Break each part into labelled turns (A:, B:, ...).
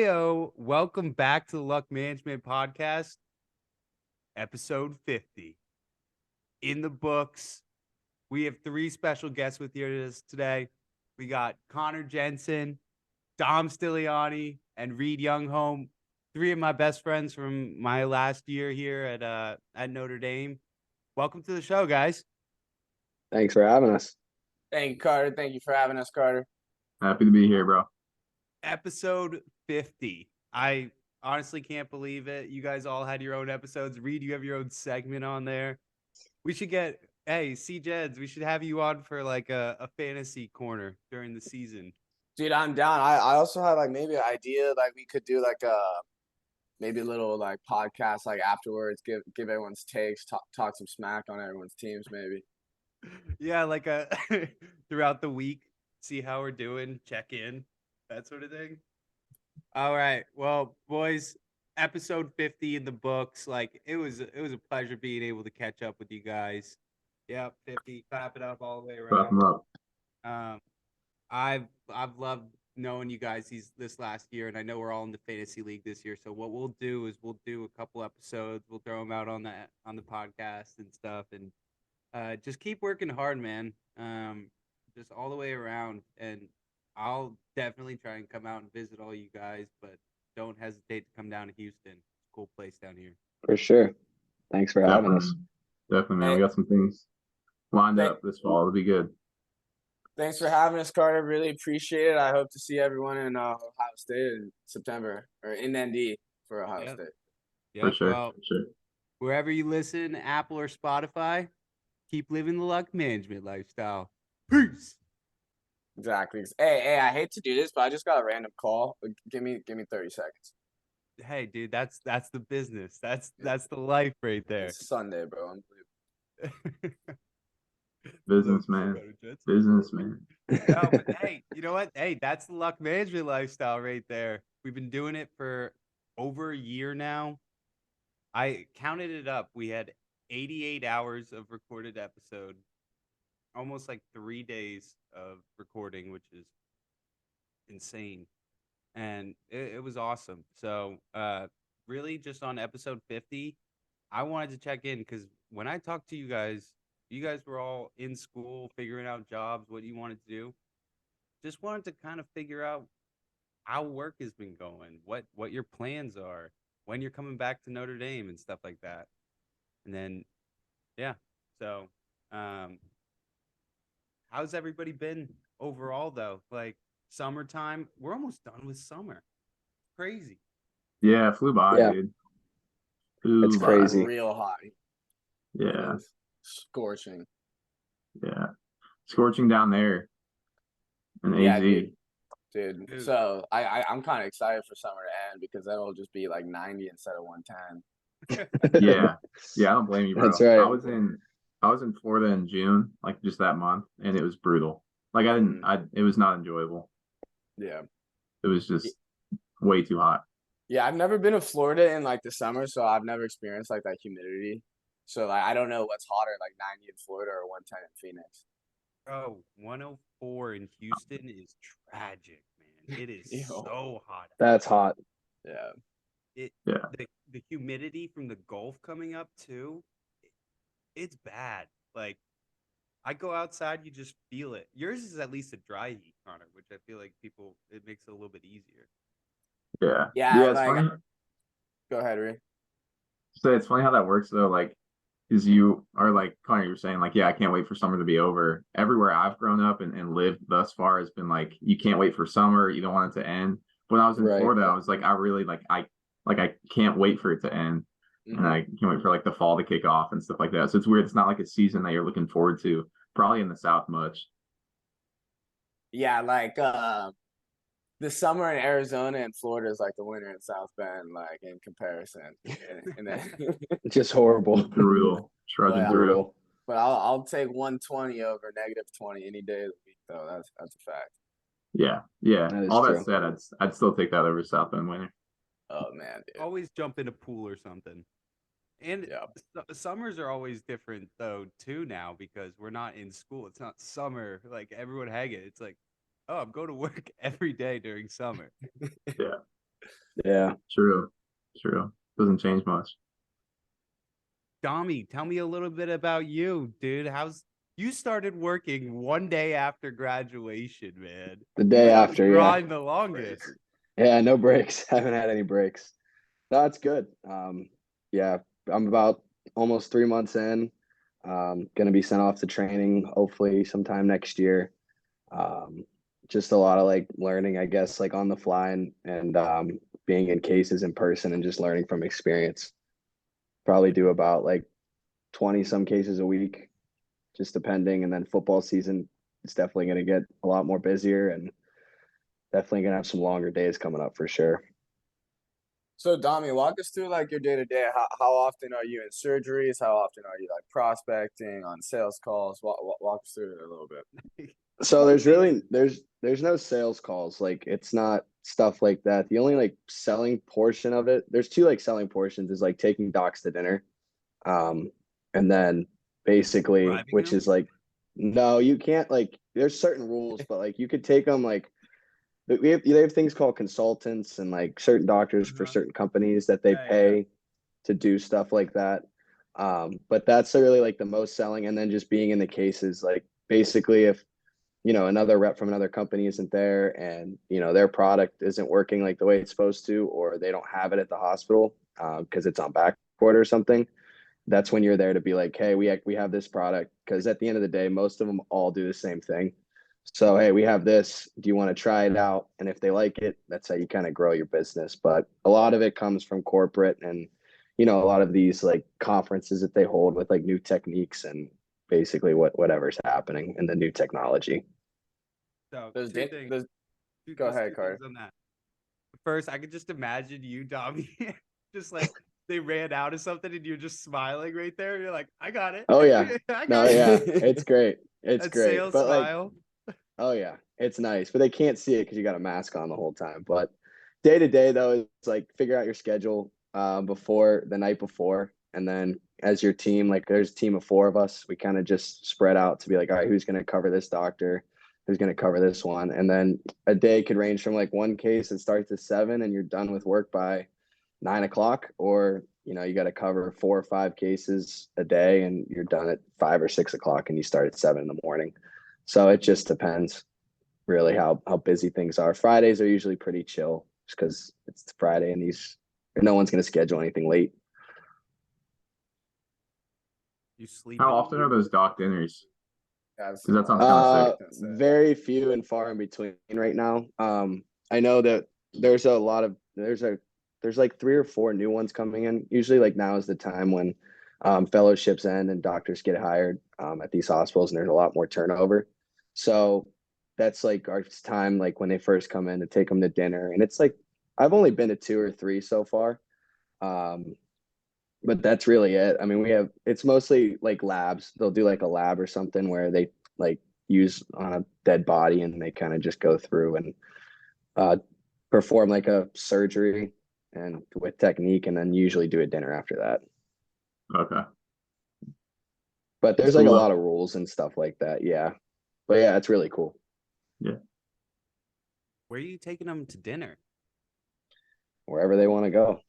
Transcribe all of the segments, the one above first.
A: Heyo, welcome back to the Luck Management Podcast, episode 50. In the books, we have three special guests with you today. We got Connor Jensen, Dom Stilliani, and Reid Ljungholm, three of my best friends from my last year here at Notre Dame. Welcome to the show, guys.
B: Thanks for having us.
C: Thank you, Carter. Thank you for having us, Carter.
D: Happy to be here, bro.
A: Episode 50. I honestly can't believe it. You guys all had your own episodes. Reid, you have your own segment on there. We should Jeds, we should have you on for like a fantasy corner during the season.
C: Dude, I'm down. I also had like maybe an idea like we could do like maybe a little like podcast like afterwards, give everyone's takes, talk some smack on everyone's teams maybe.
A: Yeah, like throughout the week, see how we're doing, check in, that sort of thing. All right. Well, boys, episode 50 in the books. Like it was a pleasure being able to catch up with you guys. Yep, 50. Clap it up all the way
D: Clap 'em
A: around.
D: up.
A: I've loved knowing you guys this last year, and I know we're all in the fantasy league this year. So what we'll do is we'll do a couple episodes. We'll throw them out on the podcast and stuff, and just keep working hard, man. Just all the way around, and I'll definitely try and come out and visit all you guys, but don't hesitate to come down to Houston. It's a cool place down here.
B: For sure. Thanks for having us.
D: Definitely, man. We got some things lined up this fall. It'll be good.
C: Thanks for having us, Carter. Really appreciate it. I hope to see everyone in Ohio State in September or in ND for Ohio State.
A: Yep.
D: For sure.
A: Well,
D: for sure.
A: Wherever you listen, Apple or Spotify, keep living the Luck Management lifestyle. Peace.
C: Exactly. Hey, I hate to do this, but I just got a random call. Give me 30 seconds.
A: Hey, dude, that's the business. That's the life right there.
C: It's Sunday, bro.
D: Businessman.
A: No, but hey, you know what? Hey, that's the Luck Management lifestyle right there. We've been doing it for over a year now. I counted it up. We had 88 hours of recorded episode, almost like 3 days of recording, which is insane. And it was awesome. So really just on episode 50, I wanted to check in because when I talked to you guys were all in school, figuring out jobs, what you wanted to do. Just wanted to kind of figure out how work has been going, what your plans are, when you're coming back to Notre Dame and stuff like that. And then, yeah. So, how's everybody been overall, though? Like, summertime, we're almost done with summer. Crazy.
D: Yeah, it flew by, dude.
B: It's crazy.
C: Real hot.
D: Yeah.
C: Scorching.
D: Yeah. Scorching down there in AZ.
C: Dude. So I'm kind of excited for summer to end because then it'll just be like 90 instead of 110.
D: Yeah, I don't blame you, bro.
B: That's right.
D: I was in Florida in June, like just that month, and it was brutal. Like it was not enjoyable.
C: Yeah.
D: It was just way too hot.
C: Yeah, I've never been to Florida in like the summer, so I've never experienced like that humidity. So like I don't know what's hotter, like 90 in Florida or 110 in Phoenix.
A: Bro, 104 in Houston is tragic, man. It is so hot.
B: That's hot.
C: Yeah.
A: The humidity from the Gulf coming up too, it's bad. Like I go outside, you just feel it. Yours is at least a dry heat, Connor, which I feel like it makes it a little bit easier.
D: Yeah.
C: Yeah.
D: It's
C: Like,
D: funny.
C: Go ahead, Ray.
D: So it's funny how that works though. Like, because you are like Connor, you were saying like, yeah, I can't wait for summer to be over. Everywhere I've grown up and lived thus far has been like, you can't wait for summer. You don't want it to end. When I was in Florida, I was like, I really I can't wait for it to end.
C: Mm-hmm.
D: And I can't wait for like the fall to kick off and stuff like that. So it's weird. It's not like a season that you're looking forward to. Probably in the South much.
C: Yeah, like the summer in Arizona and Florida is like the winter in South Bend, like in comparison. And then
B: Just horrible.
D: Brutal. Trudging through.
C: But I'll take 120 over -20 any day of the week, though. That's a fact.
D: Yeah. All that said, I'd still take that over South Bend winter.
C: Oh man, dude.
A: Always jump in a pool or something. And summers are always different though too now because we're not in school. It's not summer like everyone hang it. It's like, oh, I'm going to work every day during summer.
D: Yeah.
B: Yeah.
D: True. Doesn't change much.
A: Dommy, tell me a little bit about you, dude. You started working one day after graduation, man.
B: The day
A: You had to
B: after, yeah.
A: grind the longest.
B: Yeah, no breaks. Haven't had any breaks. No, it's good. Yeah, I'm about almost 3 months in. Gonna be sent off to training hopefully sometime next year. Um, just a lot of like learning, I guess, like on the fly and being in cases in person and just learning from experience. Probably do about like 20 some cases a week, just depending. And then football season is definitely gonna get a lot more busier and definitely gonna have some longer days coming up for sure.
C: So, Dami, walk us through like your day to day. How often are you in surgeries? How often are you like prospecting on sales calls? Walk us through it a little bit.
B: So there's no sales calls. Like it's not stuff like that. The only like selling portion of it, there's two like selling portions is like taking docs to dinner. And then basically,
A: Driving
B: which
A: them?
B: is like, no, you can't like, there's certain rules, but like you could take them like, they have things called consultants and like certain doctors for
A: Uh-huh.
B: certain companies that they
A: Yeah.
B: pay to do stuff like that. But that's really like the most selling. And then just being in the cases, like basically if, another rep from another company isn't there and, their product isn't working like the way it's supposed to, or they don't have it at the hospital because it's on back order or something, that's when you're there to be like, hey, we have this product. Because at the end of the day, most of them all do the same thing. So, hey, we have this. Do you want to try it out? And if they like it, that's how you kind of grow your business. But a lot of it comes from corporate and, a lot of these like conferences that they hold with like new techniques and basically whatever's happening in the new technology.
A: So
C: There's
A: two
C: Dan-
A: things.
C: there's
A: Two,
C: Go
A: there's
C: ahead,
A: two
C: Carter.
A: things on that. First, I could just imagine you, Dommy, just like they ran out of something and you're just smiling right there. You're like, I got it.
B: Oh yeah.
A: I
B: No,
A: got
B: yeah.
A: it.
B: It's great. It's
A: That
B: great.
A: sales
B: But like,
A: smile.
B: oh yeah, it's nice, but they can't see it because you got a mask on the whole time. But day to day though, it's like figure out your schedule before the night before, and then as your team, like there's a team of four of us, we kind of just spread out to be like, all right, who's going to cover this doctor, who's going to cover this one, and then a day could range from like one case that starts at 7 and you're done with work by 9 o'clock, or you got to cover 4 or 5 cases a day and you're done at 5 or 6 o'clock and you start at 7 in the morning. So it just depends really how busy things are. Fridays are usually pretty chill just because it's Friday and no one's going to schedule anything late.
A: You sleep.
D: How often are those doc dinners?
C: Because
D: that sounds kinda sick.
B: Very few and far in between right now. I know that there's like 3 or 4 new ones coming in. Usually like now is the time when fellowships end and doctors get hired at these hospitals and there's a lot more turnover. So that's like our time, like when they first come in to take them to dinner. And it's like, I've only been to 2 or 3 so far. But that's really it. I mean, it's mostly like labs. They'll do like a lab or something where they like use on a dead body and they kind of just go through and perform like a surgery and with technique and then usually do a dinner after that.
D: Okay.
B: But there's like a lot of rules and stuff like that. Yeah. But yeah, it's really cool.
D: Yeah.
A: Where are you taking them to dinner?
B: Wherever they want to go.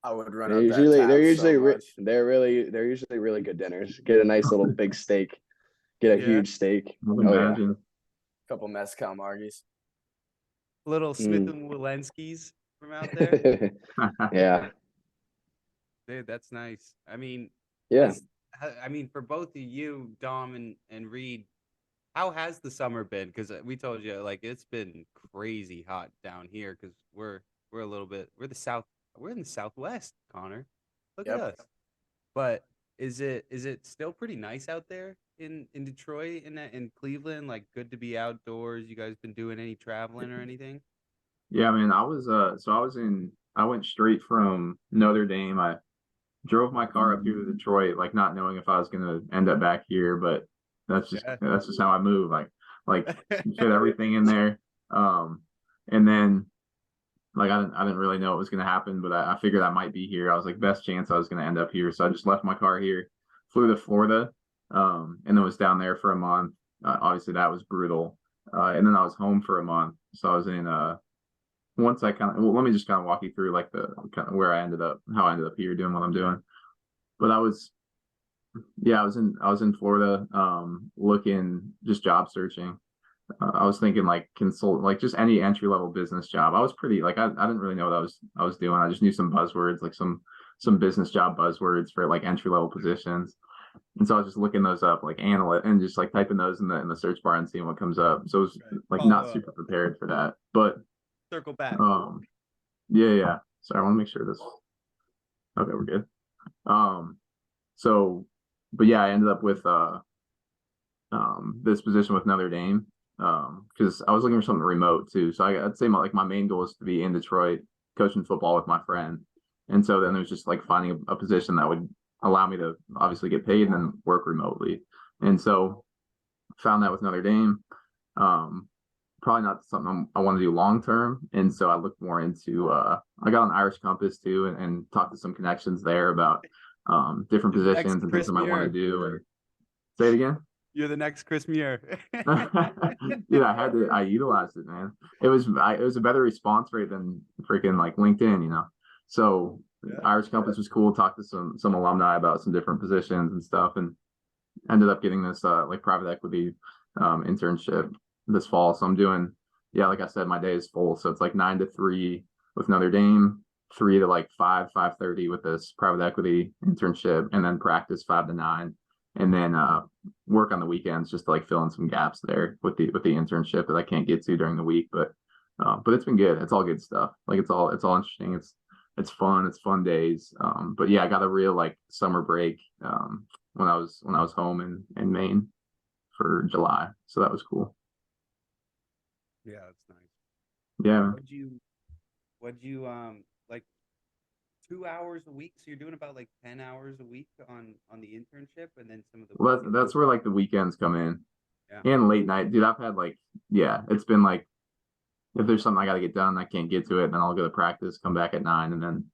C: I would run
B: They're
C: up
B: usually
C: that tab so much.
B: they're usually really good dinners. Get a nice little big steak. Get a huge steak.
D: I
B: Oh
D: can imagine.
C: Couple mezcal margies.
A: Little Smith and Wolenski's from out there.
B: Yeah.
A: Dude, that's nice. I mean,
B: Yeah.
A: for both of you, Dom and Reid, how has the summer been? Because we told you, like, it's been crazy hot down here. Because we're in the Southwest, Connor. Look at us. But is it still pretty nice out there in Detroit and in Cleveland? Like, good to be outdoors. You guys been doing any traveling or anything?
D: Yeah, man, I went straight from Notre Dame. I drove my car up here to Detroit, like not knowing if I was gonna end up back here, but that's just how I move. Like fit everything in there. And then like I didn't really know what was gonna happen, but I figured I might be here. I was like, best chance I was gonna end up here. So I just left my car here, flew to Florida, and then was down there for a month. Obviously that was brutal. And then I was home for a month. So I was in once I kind of let me just kind of walk you through like the kind of where I ended up, how I ended up here doing what I'm doing. But I was in Florida, looking, just job searching. I was thinking like consult, like just any entry level business job. I was pretty like I didn't really know what I was doing. I just knew some buzzwords, like some business job buzzwords for like entry level positions. And so I was just looking those up, like analyst, and just like typing those in the search bar and seeing what comes up. So it was like not super prepared for that. But
A: Circle back.
D: yeah. So I want to make sure this. Okay, we're good. So, but yeah, I ended up with this position with Notre Dame, because I was looking for something remote too. So I'd say my main goal is to be in Detroit coaching football with my friend. And so then there's just like finding a position that would allow me to obviously get paid and then work remotely. And so found that with Notre Dame. Probably not something I want to do long term. And so I looked more into I got an Irish Compass too, and talked to some connections there about different positions and things I might want to do. And say it again.
A: You're the next Chris Muir.
D: Dude, I utilized it, man. It was a better response rate than freaking like LinkedIn, you know. So Irish Compass was cool. Talked to some alumni about some different positions and stuff, and ended up getting this like private equity internship this fall. So I'm doing, like I said, my day is full. So it's like 9 to 3 with Notre Dame, 3 to like 5:30 with this private equity internship, and then practice 5 to 9. And then work on the weekends just to like fill in some gaps there with the internship that I can't get to during the week. But it's been good. It's all good stuff. Like it's all interesting. It's fun. It's fun days. But yeah, I got a real like summer break when I was home in Maine for July. So that was cool.
A: Yeah, that's nice.
D: Yeah.
A: What'd you like 2 hours a week? So you're doing about like 10 hours a week on the internship, and then some of the
D: Well, that's where like the weekends come in.
A: Yeah.
D: And late night. Dude, I've had like, it's been like, if there's something I gotta get done, I can't get to it, then I'll go to practice, come back at 9, and then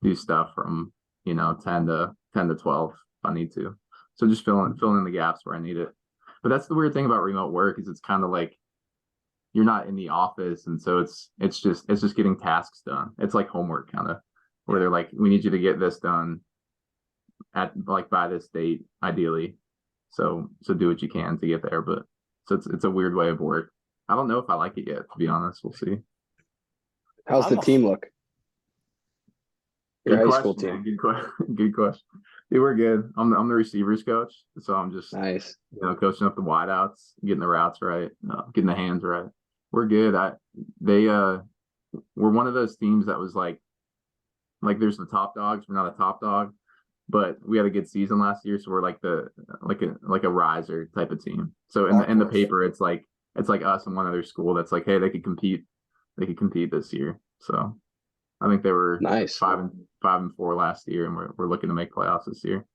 D: do stuff from 10 to 12 if I need to. So just filling in the gaps where I need it. But that's the weird thing about remote work, is it's kind of like you're not in the office, and so it's just getting tasks done. It's like homework kind of, where they're like, we need you to get this done at like by this date, ideally. So do what you can to get there. But so it's a weird way of work. I don't know if I like it yet, to be honest. We'll see.
B: How's the team look? Your high school team.
D: Good question. Dude, we're good. I'm the receivers coach, so I'm just
B: nice.
D: Coaching up the wideouts, getting the routes right, getting the hands right. We're good. We're one of those teams that was like there's the top dogs. We're not a top dog, but we had a good season last year, so we're like a riser type of team. So in the paper, it's like us and one other school that's like, hey, they could compete this year. So I think they were
B: nice
D: 5-4 last year, and we're looking to make playoffs this year.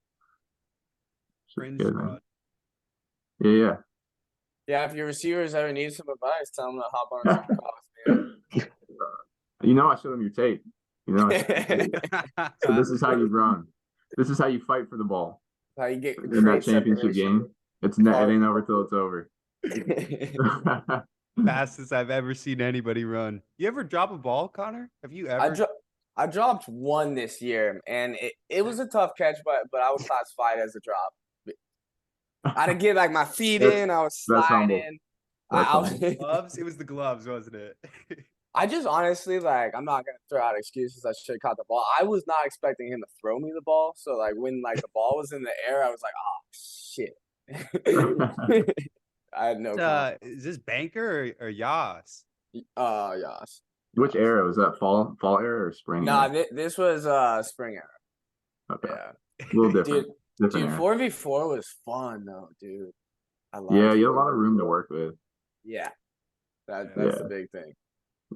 A: Good, man.
D: Yeah.
C: Yeah, if your receivers ever need some advice, tell them to hop on some calls, man.
D: I showed them your tape. So this is how you run. This is how you fight for the ball.
C: How you get
D: in that championship game. It ain't over till it's over.
A: Fastest I've ever seen anybody run. You ever drop a ball, Connor? Have you ever?
C: I dropped one this year, and it was a tough catch, but I would classify it as a drop. I didn't get like my feet in. I was sliding.
A: Gloves. It was the gloves, wasn't it?
C: I just honestly, I'm not gonna throw out excuses. I should have caught the ball. I was not expecting him to throw me the ball. So when the ball was in the air, I was like, oh shit. I had no.
A: Is this Banker or Yas?
C: Yas.
D: Which era was that? Fall era or spring?
C: Nah, this was spring era.
D: Okay. Yeah. A little different.
C: Dude, 4v4 was fun though, dude.
D: You had a lot of room to work with.
C: Yeah. That's the big thing.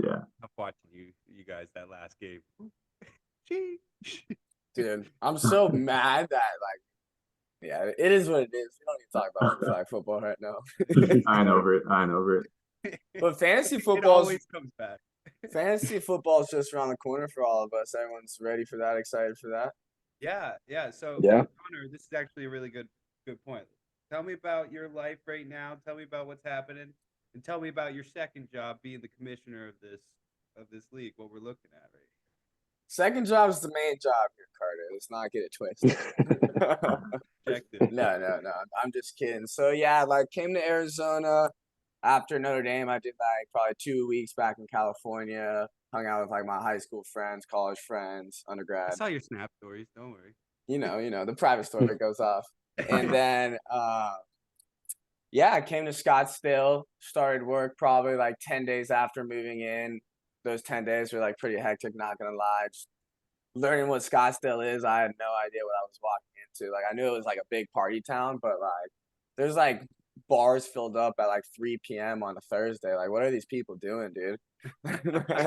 D: Yeah.
A: I'm watching you guys that last game.
C: Dude, I'm so mad that it is what it is. We don't need to talk about flag football right now.
D: I ain't over it.
C: But fantasy football
A: always comes back.
C: Fantasy football is just around the corner for all of us. Everyone's ready for that, excited for that.
A: Yeah. So Connor, this is actually a really good point. Tell me about your life right now. Tell me about what's happening, and tell me about your second job, being the commissioner of this of this league, what we're looking at right
C: Second job is the main job here, Carter. Let's not get it twisted.
A: Objective.
C: No. I'm just kidding. So yeah, like came to Arizona after Notre Dame. I did like probably 2 weeks back in California. Hung out with like my high school friends, college friends,
A: I
C: undergrad.
A: saw your snap stories. Don't worry.
C: You know the private story that goes off. And then yeah, I came to Scottsdale. Started work probably like 10 days after moving in. Those 10 days were like pretty hectic. Not gonna lie. Just learning what Scottsdale is, I had no idea what I was walking into. Like I knew it was like a big party town, but like there's like bars filled up at like 3 p.m. on a Thursday. Like what are these people doing, dude?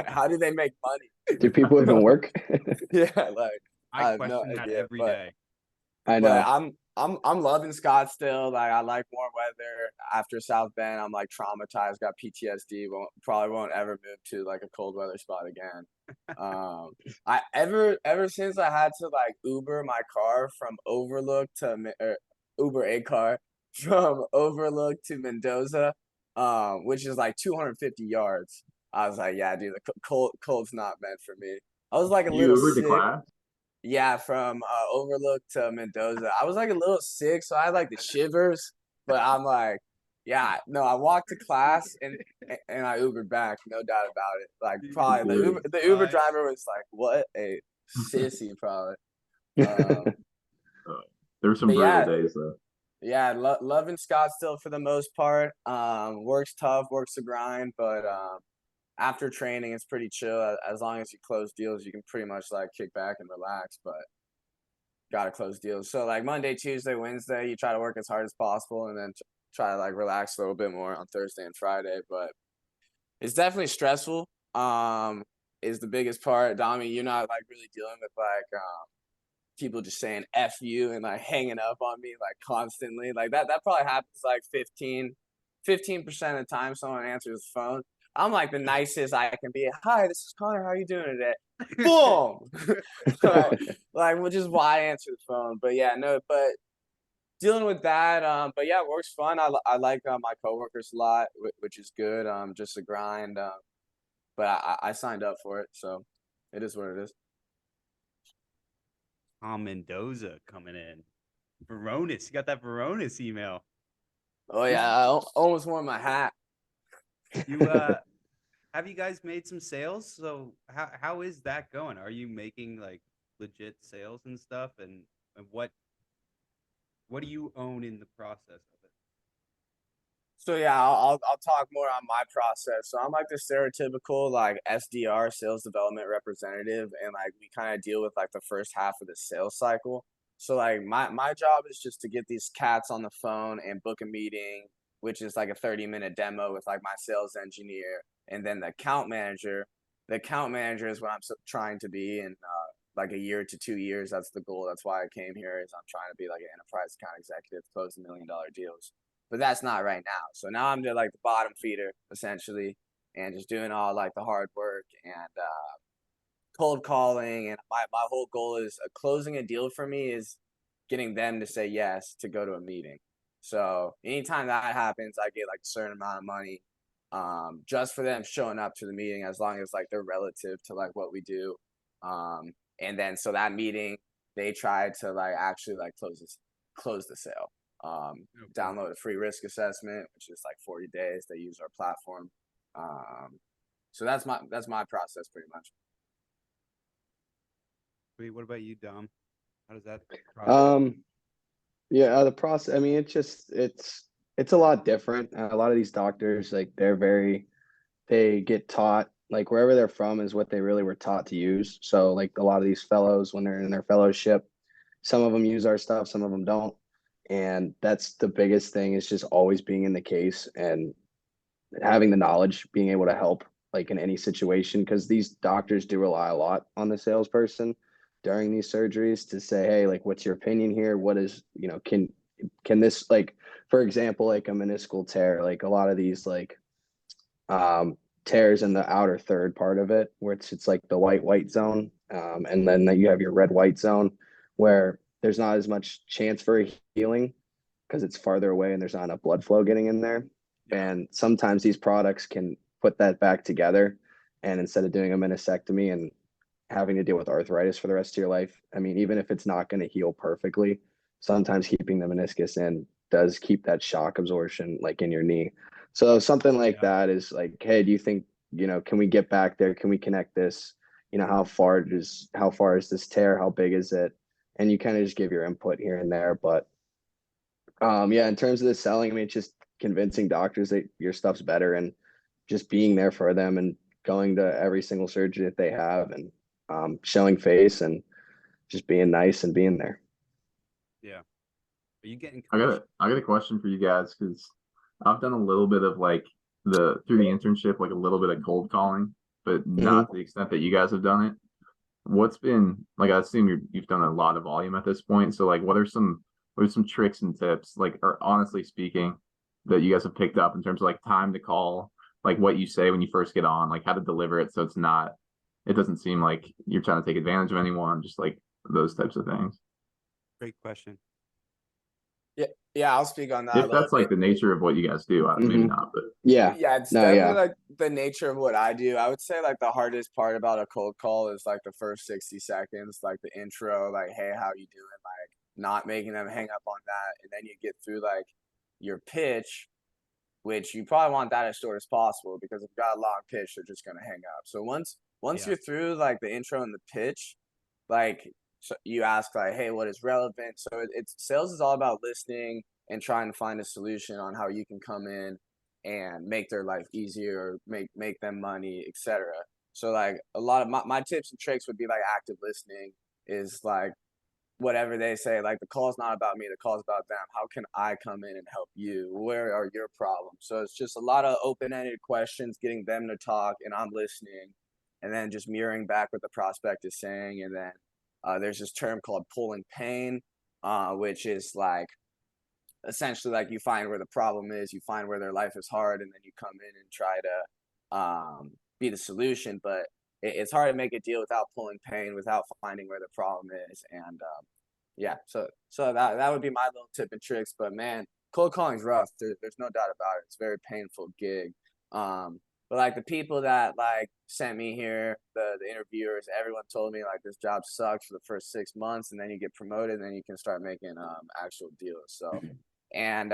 C: How do they make money?
B: Do people even work?
C: Yeah, like I
A: I
C: have no
A: question that
C: idea.
A: every day.
B: I
C: But
B: know.
C: I'm loving Scottsdale. Like I like warm weather. After South Bend, I'm like traumatized, got PTSD. Probably won't ever move to like a cold weather spot again. I ever since I had to like Uber my car from Overlook to Uber a car from Overlook to Mendoza, which is like 250 yards. I was like, yeah, dude, the cold's not meant for me. I was like a
D: You
C: little
D: Ubered to
C: sick.
D: class?
C: Yeah, from Overlook to Mendoza. I was like a little sick, so I had like the shivers. But I'm like, yeah, no, I walked to class and I Ubered back, no doubt about it. Like probably the Uber driver was like, what a sissy, probably.
D: There were some
C: But
D: brutal
C: yeah,
D: days though.
C: yeah, loving Scottsdale for the most part. Works tough, works the grind, but after training, it's pretty chill. As long as you close deals, you can pretty much like kick back and relax. But gotta close deals. So like Monday, Tuesday, Wednesday, you try to work as hard as possible, and then try to like relax a little bit more on Thursday and Friday. But it's definitely stressful. Is the biggest part. Dami, you're not like really dealing with like people just saying F you and like hanging up on me like constantly. Like that probably happens like 15% of the time someone answers the phone. I'm like the nicest I can be. Hi, this is Connor. How are you doing today? Boom. like, which is why I answer the phone. But yeah, no, but dealing with that. But yeah, work's fun. I like my coworkers a lot, which is good. Just a grind. But I signed up for it, so it is what it is.
A: Tom Mendoza coming in. Veronis. You got that Veronis email.
C: Oh yeah, I almost wore my hat.
A: You have you guys made some sales? So how is that going? Are you making like legit sales and stuff? And what do you own in the process of it?
C: So yeah, I'll talk more on my process. So I'm like the stereotypical like SDR, sales development representative, and like we kind of deal with like the first half of the sales cycle. So like my job is just to get these cats on the phone and book a meeting, which is like a 30-minute demo with like my sales engineer, and then the account manager. The account manager is what I'm trying to be in like a year to 2 years. That's the goal. That's why I came here. Is I'm trying to be like an enterprise account executive, close $1 million deals. But that's not right now. So now I'm like the bottom feeder essentially, and just doing all like the hard work and cold calling. And my whole goal is closing a deal for me is getting them to say yes to go to a meeting. So anytime that happens, I get like a certain amount of money just for them showing up to the meeting, as long as like they're relative to like what we do. And then so that meeting, they try to like actually like close the sale. Download a free risk assessment, which is like 40 days. They use our platform. So that's my process pretty much.
A: Wait, what about you, Dom? How does that process?
B: Yeah, the process, I mean, it's a lot different. A lot of these doctors, like they get taught, like wherever they're from is what they really were taught to use. So like a lot of these fellows, when they're in their fellowship, some of them use our stuff, some of them don't. And that's the biggest thing, is just always being in the case and having the knowledge, being able to help like in any situation, because these doctors do rely a lot on the salesperson during these surgeries to say, hey, like, what's your opinion here? What is, can this, like, for example, like a meniscal tear, like a lot of these like tears in the outer third part of it, where it's like the white zone, and then you have your red white zone, where there's not as much chance for healing because it's farther away and there's not enough blood flow getting in there.
A: Yeah.
B: And sometimes these products can put that back together And instead of doing a meniscectomy and having to deal with arthritis for the rest of your life, I mean, even if it's not going to heal perfectly, sometimes keeping the meniscus in does keep that shock absorption like in your knee. So something like that is like, hey, do you think, can we get back there? Can we connect this? How far is this tear? How big is it? And you kind of just give your input here and there. But yeah, in terms of the selling, I mean, it's just convincing doctors that your stuff's better and just being there for them and going to every single surgery that they have and showing face and just being nice and being there.
A: Yeah. Are you getting
D: I got a question for you guys because I've done a little bit of like through the internship, like a little bit of cold calling, but not to the extent that you guys have done it. What's been like? I assume you've done a lot of volume at this point. So like, what are some tricks and tips, like, or honestly speaking, that you guys have picked up in terms of like time to call, like what you say when you first get on, like how to deliver it so it doesn't seem like you're trying to take advantage of anyone, just like those types of things.
A: Great question.
C: Yeah, I'll speak on that.
D: If that's like the nature of what you guys do, maybe not, but
B: Yeah,
C: it's definitely like the nature of what I do. I would say like the hardest part about a cold call is like the first 60 seconds, like the intro, like, hey, how you doing? Like not making them hang up on that. And then you get through like your pitch, which you probably want that as short as possible because if you got a long pitch, they're just gonna hang up. So once you're through like the intro and the pitch, like so you ask like, hey, what is relevant? So it's sales is all about listening and trying to find a solution on how you can come in and make their life easier, or make them money, etc. So like a lot of my tips and tricks would be like active listening is like whatever they say, like the call's not about me, the call's about them. How can I come in and help you? Where are your problems? So it's just a lot of open-ended questions, getting them to talk, and I'm listening, and then just mirroring back what the prospect is saying. And then there's this term called pulling pain, which is like essentially like you find where the problem is, you find where their life is hard, and then you come in and try to be the solution. But it's hard to make a deal without pulling pain, without finding where the problem is. And yeah, so that would be my little tip and tricks. But man, cold calling's rough. There's no doubt about it. It's a very painful gig. But like the people that like sent me here, the interviewers, everyone told me like this job sucks for the first 6 months, and then you get promoted, and then you can start making actual deals. So, and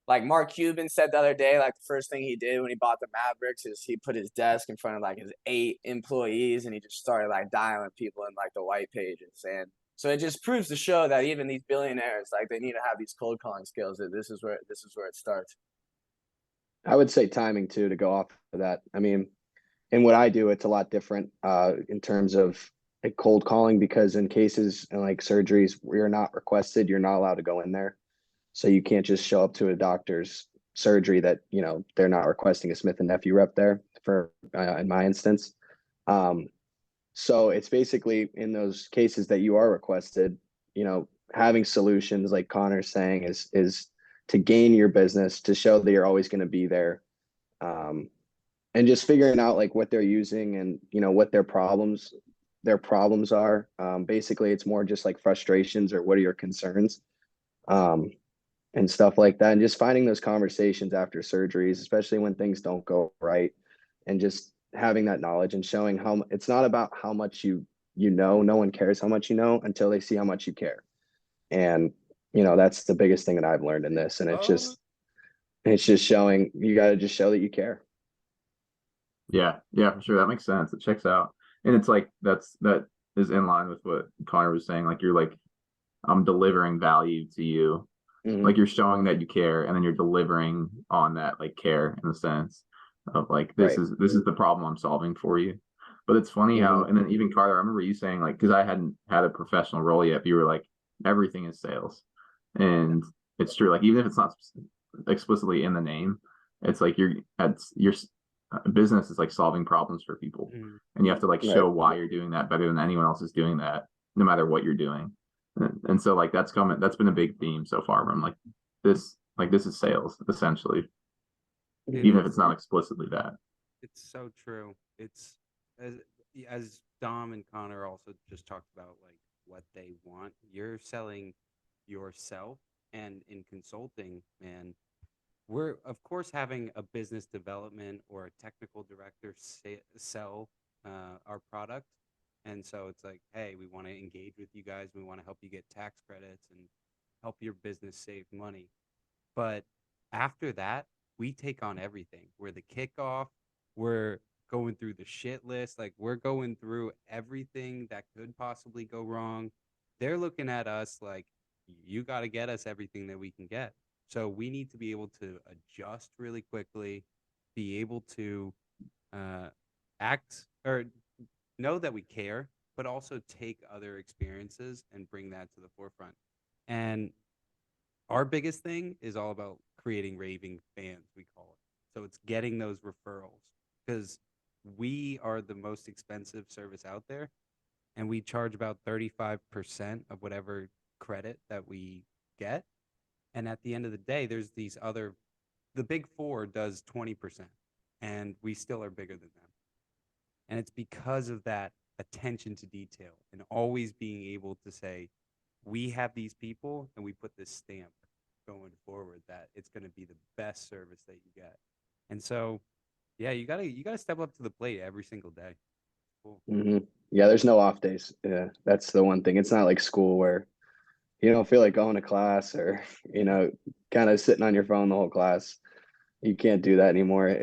C: like Mark Cuban said the other day, like the first thing he did when he bought the Mavericks is he put his desk in front of like his 8 employees and he just started like dialing people in like the white pages. And so it just proves to show that even these billionaires, like they need to have these cold calling skills. That this is where it starts.
B: I would say timing too, to go off of that. I mean, in what I do, it's a lot different in terms of like cold calling, because in cases and like surgeries where you're not requested, you're not allowed to go in there. So you can't just show up to a doctor's surgery that, they're not requesting a Smith and Nephew rep there for, in my instance. So it's basically in those cases that you are requested, having solutions like Connor's saying is to gain your business, to show that you're always going to be there. And just figuring out like what they're using and, what their problems are. Basically it's more just like frustrations or what are your concerns. And stuff like that. And just finding those conversations after surgeries, especially when things don't go right, and just having that knowledge and showing how it's not about how much you know. No one cares how much you know until they see how much you care. And, that's the biggest thing that I've learned in this. And it's just showing, you got to just show that you care.
D: Yeah, for sure. That makes sense. It checks out. And it's like, that is in line with what Connor was saying. Like, you're like, I'm delivering value to you. Like you're showing that you care, and then you're delivering on that like care in the sense of like this is the problem I'm solving for you. But it's funny how, and then even Carter, I remember you saying like, because I hadn't had a professional role yet, but you were like, everything is sales, and it's true. Like even if it's not explicitly in the name, it's like your business is like solving problems for people, and you have to like show why you're doing that better than anyone else is doing that, no matter what you're doing. And so like that's been a big theme so far from this is sales essentially, even if it's not explicitly that.
A: It's so true. It's as Dom and Connor also just talked about, like what they want. You're selling yourself, and in consulting, man, we're of course having a business development or a technical director sell our product. And so it's like, hey, we want to engage with you guys. We want to help you get tax credits and help your business save money. But after that, we take on everything. We're the kickoff. We're going through the shit list. Like, we're going through everything that could possibly go wrong. They're looking at us like, you got to get us everything that we can get. So we need to be able to adjust really quickly, be able to act or know that we care, but also take other experiences and bring that to the forefront. And our biggest thing is all about creating raving fans, we call it. So it's getting those referrals, because we are the most expensive service out there, and we charge about 35% of whatever credit that we get. And at the end of the day, there's these other, the big four does 20%, and we still are bigger than them. And it's because of that attention to detail and always being able to say, we have these people and we put this stamp going forward that it's going to be the best service that you get. And so, yeah, you gotta step up to the plate every single day. Cool.
B: Yeah, there's no off days. Yeah, that's the one thing. It's not like school where you don't feel like going to class or, kind of sitting on your phone the whole class. You can't do that anymore.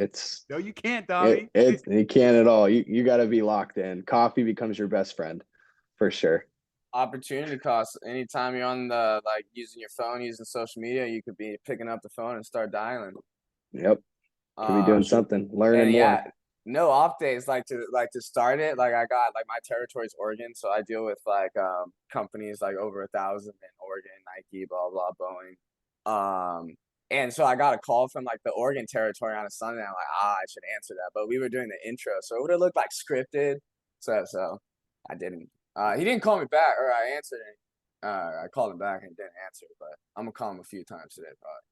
A: No, you can't, Tommy.
B: You can't at all. You got to be locked in. Coffee becomes your best friend for sure.
C: Opportunity cost. Anytime you're on the using your phone, using social media, you could be picking up the phone and start dialing.
B: Yep. Could be doing something, learning more.
C: Yeah, no off days. To start it. I got my territory's Oregon, so I deal with companies over 1,000 in Oregon, Nike, blah blah, Boeing. And so I got a call from the Oregon territory on a Sunday. I'm like, I should answer that, but we were doing the intro, so it would have looked scripted. So I didn't. He didn't call me back, or I answered it. I called him back and didn't answer, but I'm gonna call him a few times today, probably.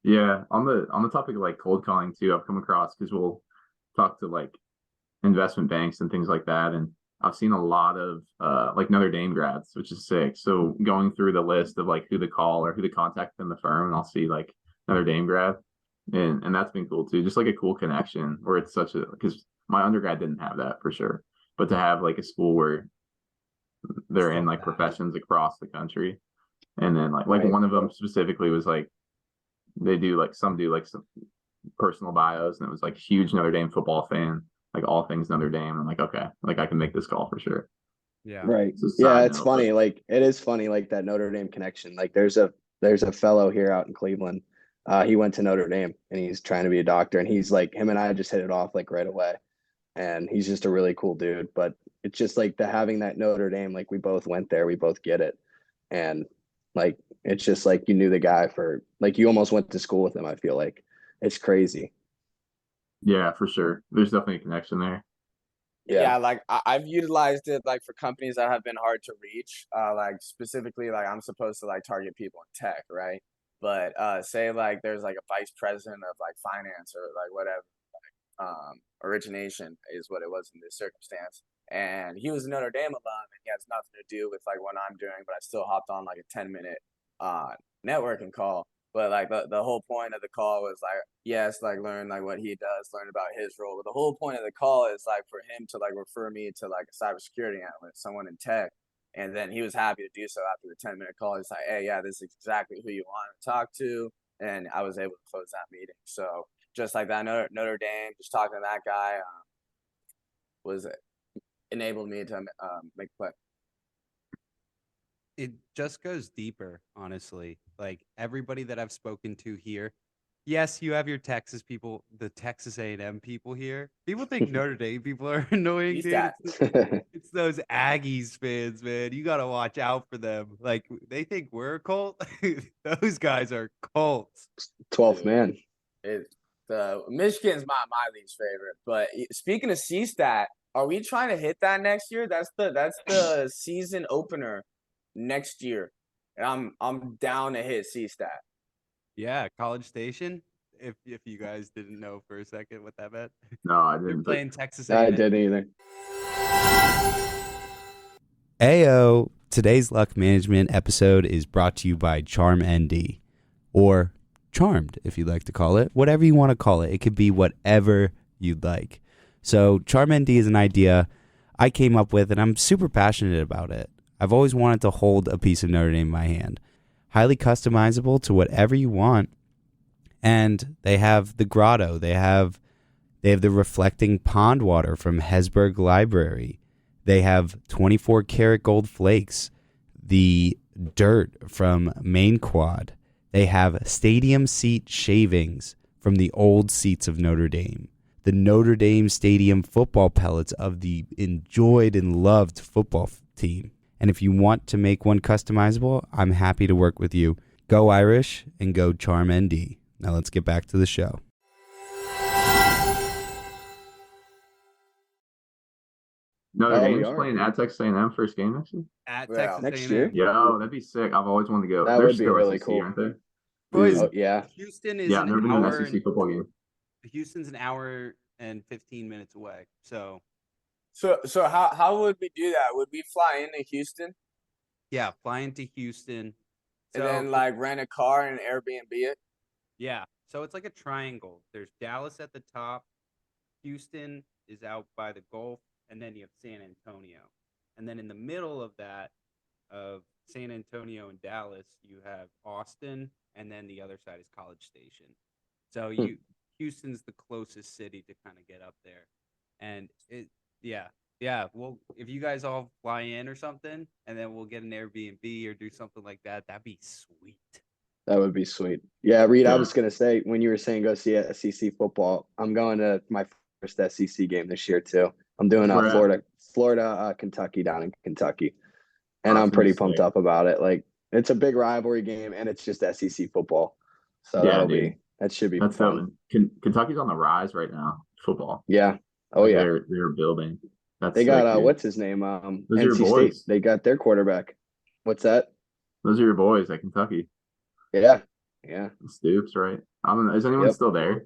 D: Yeah. On the topic of cold calling too, I've come across, because we'll talk to investment banks and things like that, and I've seen a lot of Notre Dame grads, which is sick. So going through the list of who to call or who to contact in the firm, and I'll see Notre Dame grad, and that's been cool too. Just a cool connection where it's because my undergrad didn't have that for sure, but to have a school where they're in professions across the country, and then one of them specifically was they do some personal bios, and it was huge Notre Dame football fan, all things Notre Dame. I'm okay, I can make this call for sure.
A: Yeah.
B: Right. Yeah, it's funny. It is funny, that Notre Dame connection. There's a fellow here out in Cleveland. He went to Notre Dame and he's trying to be a doctor, and he's him and I just hit it off right away. And he's just a really cool dude. But it's just the having that Notre Dame, we both went there, we both get it. And it's just you knew the guy for you almost went to school with him. I feel like it's crazy.
D: Yeah, for sure. There's definitely a connection there.
C: Yeah, I've utilized it for companies that have been hard to reach. Specifically, I'm supposed to target people in tech, right? But say there's a vice president of finance or whatever, origination is what it was in this circumstance. And he was a Notre Dame alum, and he has nothing to do with what I'm doing, but I still hopped on a 10-minute networking call. But the whole point of the call was yes, learn what he does, learn about his role. But the whole point of the call is for him to refer me to a cybersecurity analyst, someone in tech. And then he was happy to do so after the 10-minute call. He's hey, yeah, this is exactly who you want to talk to. And I was able to close that meeting. So just that, Notre Dame, just talking to that guy enabled me to make a play.
A: It just goes deeper, honestly. Everybody that I've spoken to here, yes, you have your Texas people, the Texas A&M people here. People think Notre Dame people are annoying, dude. It's those Aggies fans, man. You got to watch out for them. They think we're a cult. Those guys are cults.
B: 12th man.
C: Michigan's my least favorite. But speaking of C-Stat, are we trying to hit that next year? That's the season opener next year, and I'm down to hit C-Stat.
A: Yeah, College Station. If you guys didn't know for a second what that meant.
D: No, I didn't.
A: You're playing Texas
B: A&M.
A: A&M.
B: I didn't either.
A: Ayo, today's Luck Management episode is brought to you by Charm ND. or Charmed, if you'd like to call it, whatever you want to call it. It could be whatever you'd like. So Charm ND is an idea I came up with, and I'm super passionate about it. I've always wanted to hold a piece of Notre Dame in my hand. Highly customizable to whatever you want. And they have the grotto. They have the reflecting pond water from Hesburgh Library. They have 24 karat gold flakes, the dirt from Main Quad. They have stadium seat shavings from the old seats of Notre Dame. The Notre Dame Stadium football pellets of the enjoyed and loved football team. And if you want to make one customizable, I'm happy to work with you. Go Irish and go Charm ND. Now let's get back to the show.
D: Notre Dame's playing at Texas A&M first game next year?
A: At
C: Yeah.
A: Texas
B: Next
A: A&M.
B: year?
D: Yo, that'd be sick. I've always wanted to go.
B: That
D: They're
B: would be
D: still
B: really
D: SEC,
B: cool.
D: aren't they?
A: Boys,
B: Oh, yeah.
A: Houston is
D: Yeah, I've never been to an SEC football game.
A: Houston's an hour and 15 minutes away. So
C: how would we do that? Would we fly into Houston
A: yeah, fly into Houston.
C: and then like rent a car and Airbnb it?
A: Yeah. So it's like a triangle. There's Dallas at the top. Houston is out by the Gulf. And then you have San Antonio. And then in the middle of that, of San Antonio and Dallas, you have Austin. And then the other side is College Station. So Houston's the closest city to kind of get up there. And well, if you guys all fly in or something, and then we'll get an Airbnb or do something like that, that'd be sweet.
B: That would be sweet. Yeah, Reid, I
D: Yeah.
B: was going to say, when you were saying go see SEC football, I'm going to my first SEC game this year, too. I'm doing Florida, Kentucky down in Kentucky. And I'm pretty pumped up about it. Like, it's a big rivalry game, and it's just SEC football. So that should be fun.
D: Kentucky's on the rise right now, football.
B: Yeah. Oh,
D: Like,
B: yeah.
D: They're building.
B: They got, what's his name?
D: Those are your
B: NC
D: boys.
B: State. They got their quarterback. What's that?
D: Those are your boys at Kentucky.
B: Yeah. Yeah.
D: Stoops, right? Is anyone still there?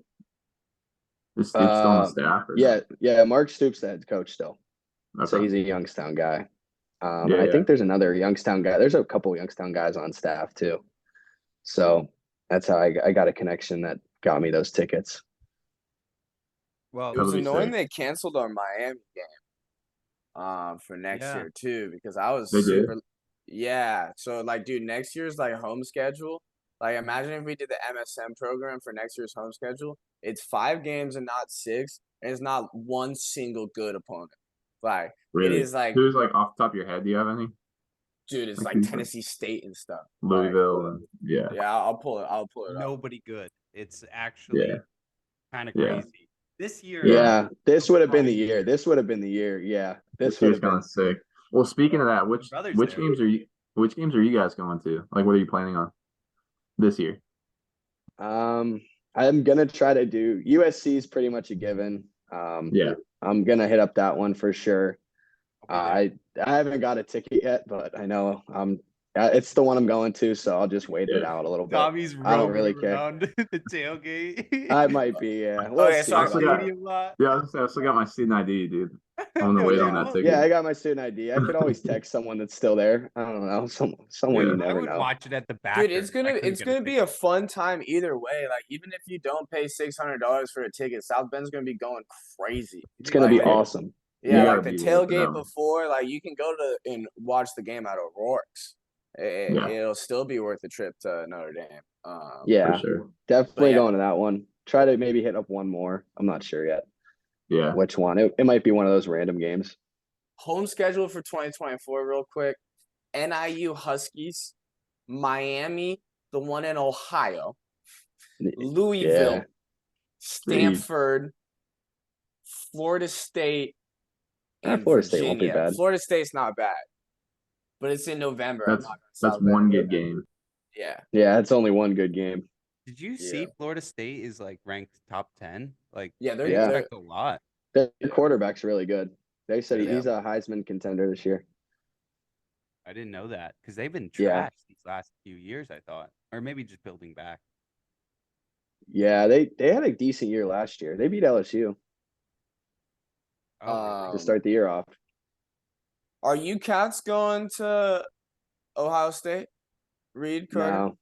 D: Is Stoops still on the staff?
B: Yeah. Mark Stoops, the head coach still.
D: Okay.
B: So he's a Youngstown guy. I think there's another Youngstown guy. There's a couple Youngstown guys on staff too. So that's how I got a connection that got me those tickets.
A: Well,
C: It was
D: Totally
C: annoying
D: sick.
C: they canceled our Miami game for next year too, because I was
D: They did?
C: Yeah. So like, dude, next year's like home schedule. Like, imagine if we did the MSM program for next year's home schedule. It's 5 games and not 6, and it's not one single good opponent. Like,
D: Really?
C: it is like,
D: Who's like off the top of your head? Do you have any?
C: dude, it's
D: Like,
C: like Tennessee State and stuff.
D: Louisville and
C: Yeah, I'll pull it up.
A: nobody good. It's actually kind of
D: Yeah.
A: crazy. This year,
B: Yeah, this would have been the year. This would have been the year. Yeah,
D: this
B: would
D: year's
B: have been
D: kind of sick. Well, speaking of that, which
A: Brothers there.
D: which games are you guys going to? Like, what are you planning on this year?
B: I'm gonna try to do USC is pretty much a given.
D: Yeah.
B: I'm gonna hit up that one for sure.
A: I'll be
B: I haven't got a ticket yet, but I know it's the one I'm going to, so I'll just wait it out a little bit.
A: Tommy's
B: I don't
A: roaming
B: really care.
A: around the tailgate.
B: I might be, yeah.
C: yeah, so I
B: see.
A: Stadium lot.
D: Yeah, I still got my student ID, dude. I'm gonna wait on that ticket.
B: Yeah, I got my student ID. I could always text someone that's still there. I don't know, someone you
A: I
B: never
A: would
B: know.
A: watch it at the back.
C: Dude, it's gonna be a fun time either way. Like, even if you don't pay $600 for a ticket, South Bend's gonna be going crazy.
B: It's gonna be awesome.
C: Yeah,
D: You
C: like
D: gotta
C: the
D: be there for
C: tailgate
D: them.
C: before, like you can go to and watch the game at O'Rourke's. It'll still be worth the trip to Notre Dame.
B: Yeah,
D: for sure.
B: definitely going to that one. Try to maybe hit up one more. I'm not sure yet.
D: Yeah.
B: Which one? It might be one of those random games.
C: Home schedule for 2024, real quick. NIU Huskies, Miami, the one in Ohio, Louisville,
B: Yeah.
C: Stanford, Florida State, and
B: Florida State won't be
C: Virginia.
B: bad.
C: Florida State's not bad, but it's in November.
D: That's one good game.
B: Yeah, it's only one good game.
A: Did you see Florida State is like ranked top 10? Like,
C: they're
A: they expect a lot.
B: Their quarterback's really good. They said
C: Yeah.
B: he's a Heisman contender this year.
A: I didn't know that because they've been trashed these last few years, I thought. Or maybe just building back.
B: Yeah, they had a decent year last year. They beat LSU
A: Oh,
B: to start the year off.
C: Are you Cats going to Ohio State? Reid, Carter?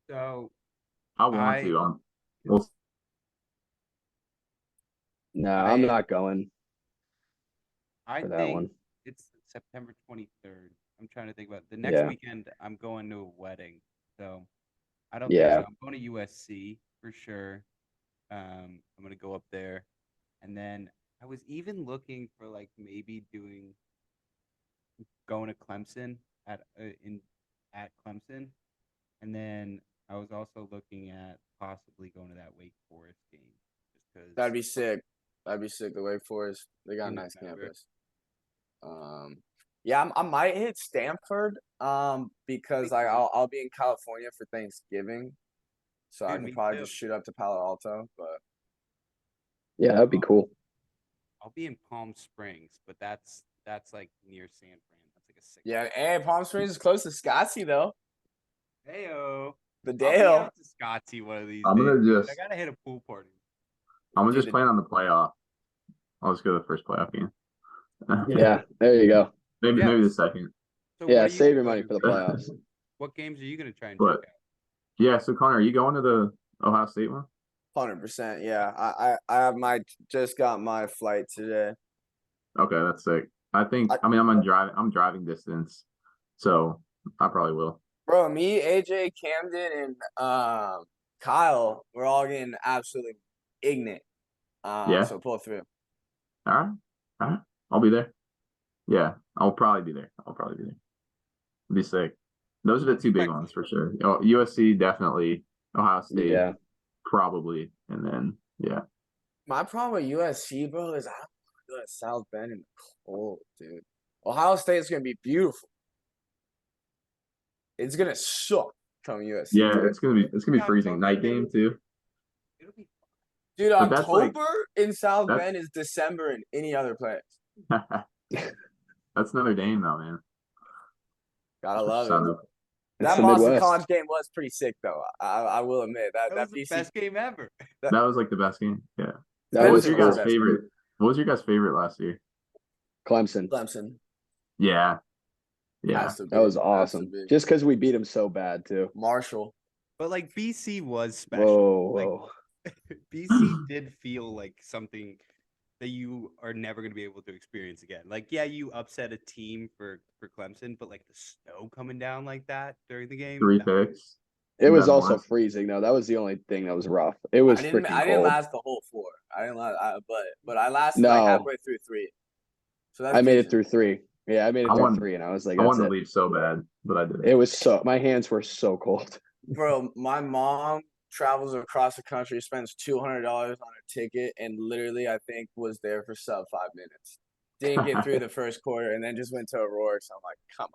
A: So
D: I want
A: I
D: to. Well,
B: No, I'm
A: I
B: not going
A: I
B: for that
A: think
B: one.
A: it's September 23rd. I'm trying to think about the next
B: Yeah.
A: weekend. I'm going to a wedding, so I don't think
B: Yeah.
A: so. I'm going to USC for sure. I'm gonna go up there, and then I was even looking for like maybe going to Clemson at Clemson, and then I was also looking at possibly going to that Wake Forest game just because
C: That'd be sick. That'd be sick. The Wake Forest, they got a
A: in
C: nice
A: November.
C: campus. Yeah, I might hit Stanford. Because like I'll be in California for Thanksgiving, so I
A: Dude,
C: can
A: me
C: probably
A: too.
C: just shoot up to Palo Alto. But
B: Yeah, that'd be cool.
A: I'll be in Palm Springs, but that's like near San Fran. That's like a 6.
C: yeah, hey, Palm Springs is close to Scottsy though.
A: Heyo.
C: The
A: I'll be
C: Dale.
A: out to Scottsy one of these
D: I'm
A: days.
D: gonna
A: Dude.
D: just
A: I gotta hit a pool party.
D: I'm gonna
C: Dude,
D: just plan on the playoff. I'll just go to the first playoff game.
B: Yeah, there you go.
D: maybe
A: Yeah.
D: the second.
A: So
B: Yeah,
A: what are you
B: save
A: gonna
B: your
A: go
B: money
A: to,
B: for the
A: Reid?
B: playoffs.
A: What games are you gonna try and
D: But
A: check out?
D: yeah, so Connor, are you going to the Ohio State one?
C: 100%. Yeah, I have just got my flight today.
D: Okay, that's sick. I mean, I'm driving distance, so I probably will.
C: Bro, me, AJ, Camden, and Kyle, we're all getting absolutely ignorant.
D: Yeah.
C: So pull through.
D: All right. I'll be there. Yeah, I'll probably be there. It'll be sick. Those are the two big ones for sure. USC definitely, Ohio State
B: Yeah.
D: probably, and then yeah.
C: My problem with USC, bro, is I don't want to go to South Bend in the cold, dude. Ohio State's gonna be beautiful. It's gonna suck from USC.
D: Yeah,
C: dude.
D: it's gonna be freezing. Night game too.
A: It'll be
C: Dude,
D: But that's like-
C: October in South
D: that's-
C: Bend is December in any other place.
D: That's Notre Dame though, man.
C: Gotta love
D: Sound
C: it.
D: up.
B: It's
C: That
B: the
C: Boston
B: Midwest.
C: College game was pretty sick, though. I will admit
A: that was
C: that
A: the
C: BC
A: best game ever.
D: That was like the best game. Yeah.
B: That
D: What
B: was
D: was your
C: cool.
D: guys' favorite? What was your guys' favorite last year?
B: Clemson.
C: Clemson.
D: Yeah. Yeah.
C: Has to be.
B: That was
C: Has to
B: awesome.
C: be.
B: Just because we beat them so bad too.
C: Marshall.
A: But like BC was special.
B: Whoa.
A: BC did feel like something that you are never going to be able to experience again. Like, yeah, you upset a team for Clemson, but like the snow coming down like that during the game.
D: 3 picks.
B: It was
D: None
B: also
D: less.
B: freezing though. That was the only thing that was rough. It was freaking
C: I didn't
B: cold.
C: last the whole 4. I didn't last. But I lasted
B: No.
C: like halfway through 3. So that's
B: I made it
C: decent.
B: through 3. Yeah, I made it
D: I
B: through
D: wanted-
B: 3, and I was like,
D: I
B: that's
D: wanted
B: it.
D: to leave so bad, but I didn't.
B: It was so. My hands were so cold.
C: Bro, my mom travels across the country, spends $200 on a ticket, and literally I think was there for sub 5 minutes. Didn't get through the first quarter, and then just went to Aurora. So I'm like, come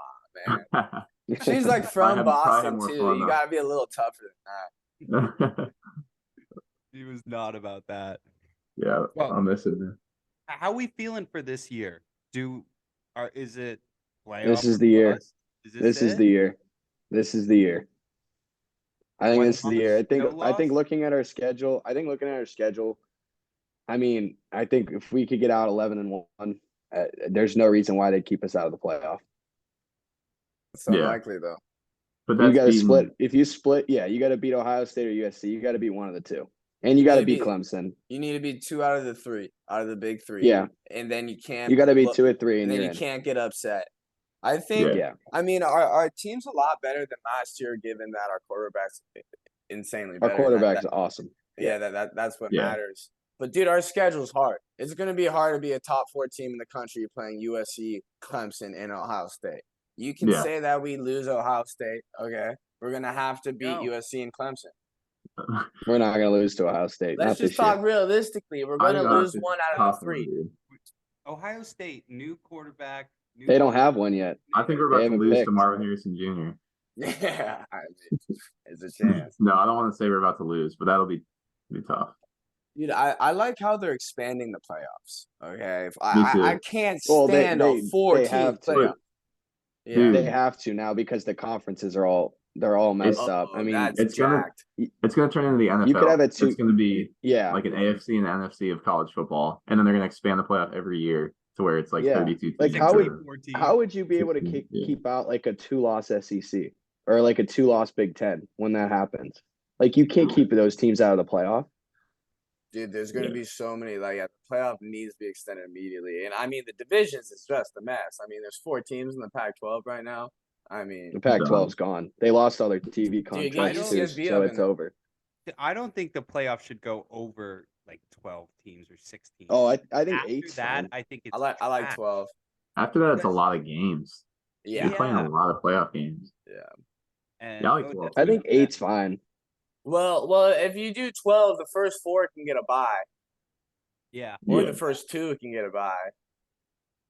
C: on, man. She's like from
D: had
C: Boston
D: more
C: too.
D: fun,
C: You
D: though.
C: gotta be a little tougher than that.
A: He was not about that.
D: Yeah,
A: Well,
D: I'll miss it, man.
A: How we feeling for this year? Is it playoff?
B: This is
A: or
B: the year.
A: bust?
B: This is
A: it?
B: the year. This is the year. I think
A: One
B: this is the year.
A: loss, no
B: I think
A: loss?
B: looking at our schedule. I mean, I think if we could get out 11-1, there's no reason why they'd keep us out of the playoff.
C: It's
D: Yeah.
C: unlikely though.
D: But
B: You
D: that's
B: got to
D: beating-
B: split. If you split, yeah, you got to beat Ohio State or USC. You got to beat one of the two, and you got to beat Clemson.
C: You need to be 2 out of the 3, out of the big 3.
B: Yeah,
C: And then you can't.
B: you got to beat 2 or 3,
C: and
B: and
C: then
B: you're
C: you
B: in.
C: can't get upset. I think.
B: Yeah,
C: I mean, our team's a lot better than last year, given that our quarterback's insanely
B: our
C: better.
B: quarterback's awesome.
C: Yeah, that's what
D: Yeah.
C: matters. But dude, our schedule's hard. It's gonna be hard to be a top 4 team in the country playing USC, Clemson, and Ohio State. You can
D: Yeah.
C: say that we lose Ohio State, okay? We're gonna have to beat
A: No.
C: USC and Clemson.
B: We're not going to lose to Ohio State.
C: Let's
B: Not
C: just
B: this
C: talk
B: year.
C: realistically. We're
D: I
C: gonna
D: got
C: lose
D: it.
C: 1 out
D: Tough
C: of the 3.
D: one, dude.
A: Ohio State, new quarterback.
B: They don't have one yet.
D: I think we're
B: They
D: about to
B: haven't
D: lose to
B: picked.
D: Marvin Harrison Jr.
C: Yeah, I mean, it's a chance.
D: No, I don't want to say we're about to lose, but that'll be tough.
C: Dude, I like how they're expanding the playoffs. Okay,
D: too.
C: I can't
B: Well,
C: stand a
B: they
C: 4-team
B: have to.
C: playoff. Yeah.
D: Dude.
B: They have to now because the conferences are all messed up. I mean,
C: that's
D: it's gonna-
C: jacked.
D: It's going to turn into the NFL.
B: You could have a two-
D: It's going to be
B: yeah,
D: like an AFC and NFC of college football, and then they're going to expand the playoff every year to where it's like
B: Yeah.
D: 32
B: Like,
D: teams.
B: how would-
A: 64 teams.
B: how would you be able to
D: Yeah.
B: keep out like a 2-loss SEC? or like a 2-loss Big Ten when that happens. Like you can't keep those teams out of the playoff.
C: Dude, there's going to be so many, like, the playoff needs to be extended immediately. And, I mean, the divisions is just a mess. I mean, there's 4 teams in the Pac-12 right now. I mean,
B: The Pac-12's gone. They lost all their TV
C: get
B: contracts too,
C: UCSB
B: so
C: up
B: it's
C: in there.
B: over.
A: I don't think the playoffs should go over like 12 teams or 16.
B: Oh, I think
A: After
B: 8's
A: that,
B: fine.
A: I think it's
C: I like
A: trash.
C: 12.
D: After that, it's a
A: Because-
D: lot of games.
C: Yeah.
D: You're playing a lot of playoff games.
A: And
D: Yeah, I like
A: oh,
D: 12
B: I
D: too.
B: think 8's fine.
C: Well, if you do 12, the first 4 can get a bye.
A: yeah.
C: Or
D: Yeah.
C: the first 2 can get a bye.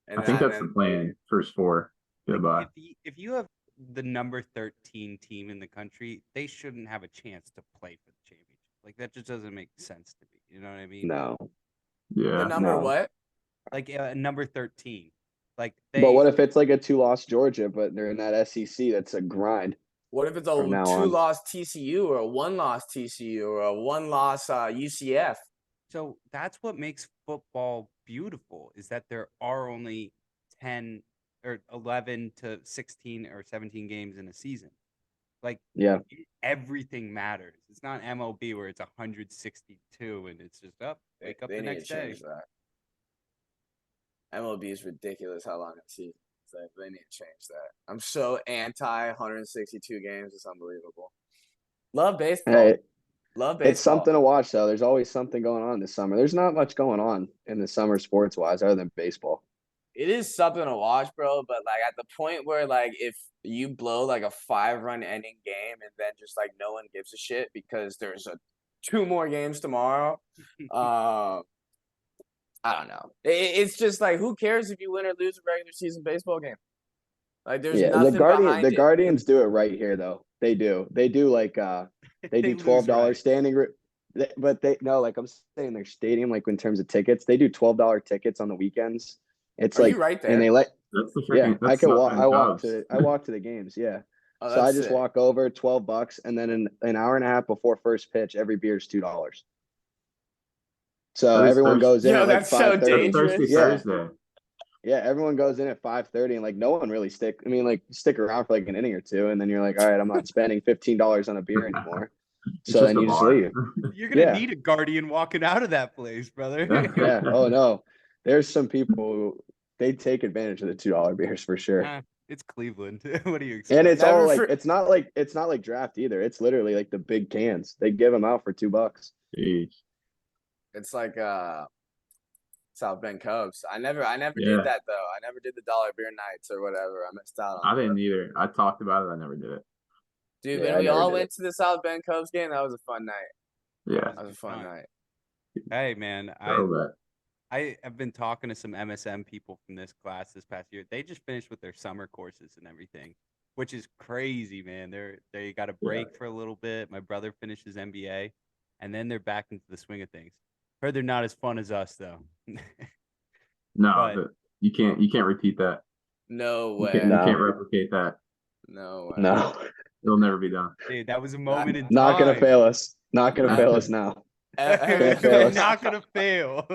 C: And
D: I think
C: then-
D: that's the plan. First 4. Goodbye.
A: If you have the number 13 team in the country, they shouldn't have a chance to play for the championship. Like that just doesn't make sense to me. You know what I mean?
B: No.
C: The
D: Yeah.
C: number
B: No.
C: what?
A: Like number 13. Like
B: But what if it's like a 2-loss Georgia, but they're in that SEC? That's a grind.
C: What if it's a
B: From now on.
C: 2-loss TCU or a 1-loss TCU or a 1-loss UCF?
A: So that's what makes football beautiful is that there are only 10 or 11 to 16 or 17 games in a season. Like
B: Yeah.
A: everything matters. It's not MLB where it's 162 and it's just up, wake up
C: They
A: the
C: need
A: next
C: to
A: day.
C: change that. MLB is ridiculous how long it's season. It's like, they need to change that. I'm so anti 162 games. It's unbelievable. Love baseball.
B: Hey,
C: Love baseball.
B: it's something to watch though. There's always something going on this summer. There's not much going on in the summer sports wise other than baseball.
C: It is something to watch, bro. But like at the point where like if you blow like a 5-run inning game and then just like no one gives a shit because there's 2 more games tomorrow, I don't know. It's just like who cares if you win or lose a regular season baseball game? Like there's nothing behind
B: the
C: it.
B: Guardians do it right here though. They do. They do like they do
A: lose
B: $12
A: right.
B: standing but they no, like I'm saying their stadium, like in terms of tickets, they do $12 tickets on the weekends. It's
C: Are
B: like
C: you right there?
B: and they let
D: That's the
B: yeah,
D: freaking.
B: I can walk.
D: Southern
B: I walk to the games. Yeah,
C: Oh,
B: so I
C: that's
B: just
C: sick.
B: walk over $12, and then an hour and a half before first pitch, every beer is $2. So
D: That is
B: everyone
D: Thursday.
B: goes in
C: Yo,
B: at like
C: that's so
B: 5:30.
C: dangerous.
D: Thirsty
B: Yeah.
D: Thursday.
B: Yeah, everyone goes in at 5:30, and like no one really stick. I mean, like stick around for like an inning or two, and then you're like, all right, I'm not spending $15 on a beer anymore.
D: It's
B: So then
D: a
B: you just
D: bar.
B: leave.
A: You're gonna
B: Yeah.
A: need a guardian walking out of that place, brother.
B: Yeah. Oh no, there's some people who they take advantage of the $2 beers for sure.
A: It's Cleveland. What do you expect?
B: And it's
C: Never
B: all like
C: for-
B: it's not like draft either. It's literally like the big cans. They give them out for $2.
D: Jeez.
C: It's like South Bend Cubs. I never
D: Yeah.
C: did that though. I never did the dollar beer nights or whatever. I missed out on
D: I
C: it.
D: didn't either. I talked about it. I never did it.
C: Dude,
B: Yeah,
C: when
B: I
C: we
B: never
C: all
B: did
C: went to the South Bend Cubs game, that was a fun night.
D: Yeah.
C: That was a fun
A: Fun.
C: night.
A: Hey man,
D: Know that.
A: I have been talking to some MSM people from this class this past year. They just finished with their summer courses and everything, which is crazy, man. They got a break for a little bit. My brother finishes MBA, and then they're back into the swing of things. Heard they're not as fun as us though.
D: No,
A: But-
D: you can't repeat that.
C: No
D: You
C: way.
D: can't,
B: No.
D: you can't replicate that.
C: No way.
B: No,
D: It'll never be done.
A: Dude, that was a moment in time.
B: not gonna fail us. Not gonna
C: Not
B: fail
D: gonna-
B: us now.
C: Can't
B: fail us.
A: Not gonna fail.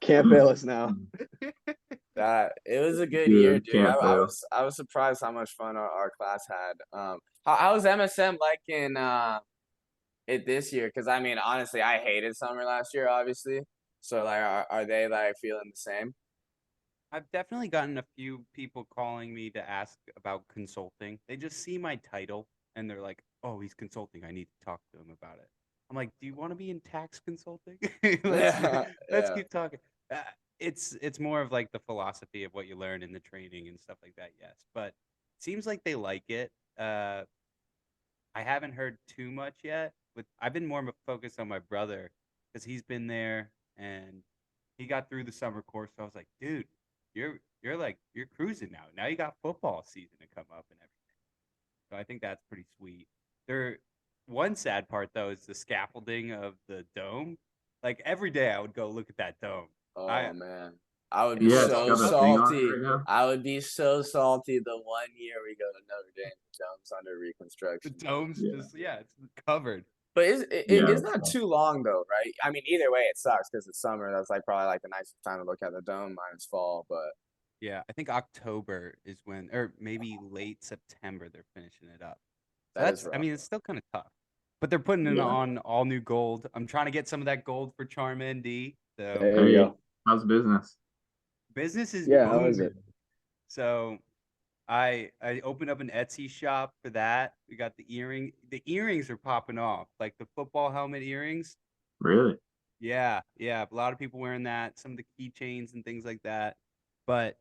B: Can't fail us now.
C: That it was a good
D: Dude,
C: year, dude.
D: can't fail.
C: I was surprised how much fun our class had. How was MSM liking it this year? Because I mean, honestly, I hated summer last year, obviously. So like, are they like feeling the same?
A: I've definitely gotten a few people calling me to ask about consulting. They just see my title and they're like, "Oh, he's consulting. I need to talk to him about it." I'm like, "Do you want to be in tax consulting?" let's
C: Yeah.
A: keep talking. It's more of like the philosophy of what you learn in the training and stuff like that. Yes, but it seems like they like it. I haven't heard too much yet. I've been more focused on my brother because he's been there and he got through the summer course. So I was like, dude, you're cruising now. Now you got football season to come up and everything. So I think that's pretty sweet. One sad part though is the scaffolding of the dome. Like every day I would go look at that dome.
C: Oh
A: I-
C: man, I would be
D: Yeah, it's
C: so
D: got that thing on it
C: salty.
D: right now.
C: I would be so salty the one year we go to Notre Dame, the dome's under
A: The
C: reconstruction.
A: dome's
D: Yeah.
A: it's covered.
C: But
D: Yeah,
C: it's not too long though, right? I mean, either way, it sucks because it's summer. That's like probably like the nicest time to look at the dome minus fall. But
A: Yeah, I think October is when, or maybe late September, they're finishing it up. So
C: That is
A: I
C: rough.
A: mean, it's still kind of tough, but they're putting in
D: Yeah.
A: on all new gold. I'm trying to get some of that gold for Charm ND. So
B: There you
D: Hey,
B: go.
D: how's business?
A: business is
B: Yeah, how is
A: booming.
B: it?
A: So I opened up an Etsy shop for that. We got the earring. The earrings are popping off, like the football helmet earrings.
D: Really?
A: Yeah, yeah. A lot of people wearing that. Some of the keychains and things like that. But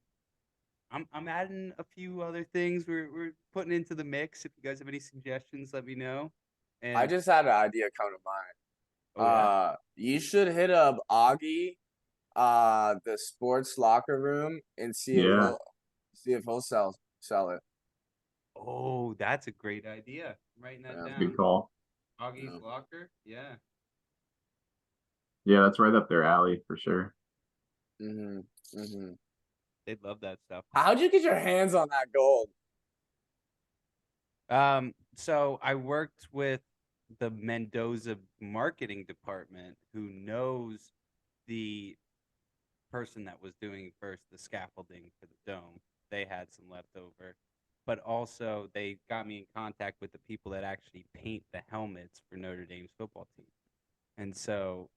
A: I'm adding a few other things we're putting into the mix. If you guys have any suggestions, let me know.
C: I
A: And
C: just had an idea come to mind.
A: oh yeah,
C: You should hit up Augie, the sports locker room, and
D: Yeah.
C: see if he'll sell it.
A: oh that's a great idea. I'm writing that
C: Yeah.
D: Good
A: down.
D: call.
A: Augie's
C: Yeah.
A: locker. Yeah,
D: Yeah, that's right up their alley for sure.
C: Mhm. Mhm.
A: they'd love that stuff.
C: How'd you get your hands on that gold?
A: So I worked with the Mendoza marketing department who knows the person that was doing first the scaffolding for the dome. They had some left over, but also they got me in contact with the people that actually paint the helmets for Notre Dame's football team. And so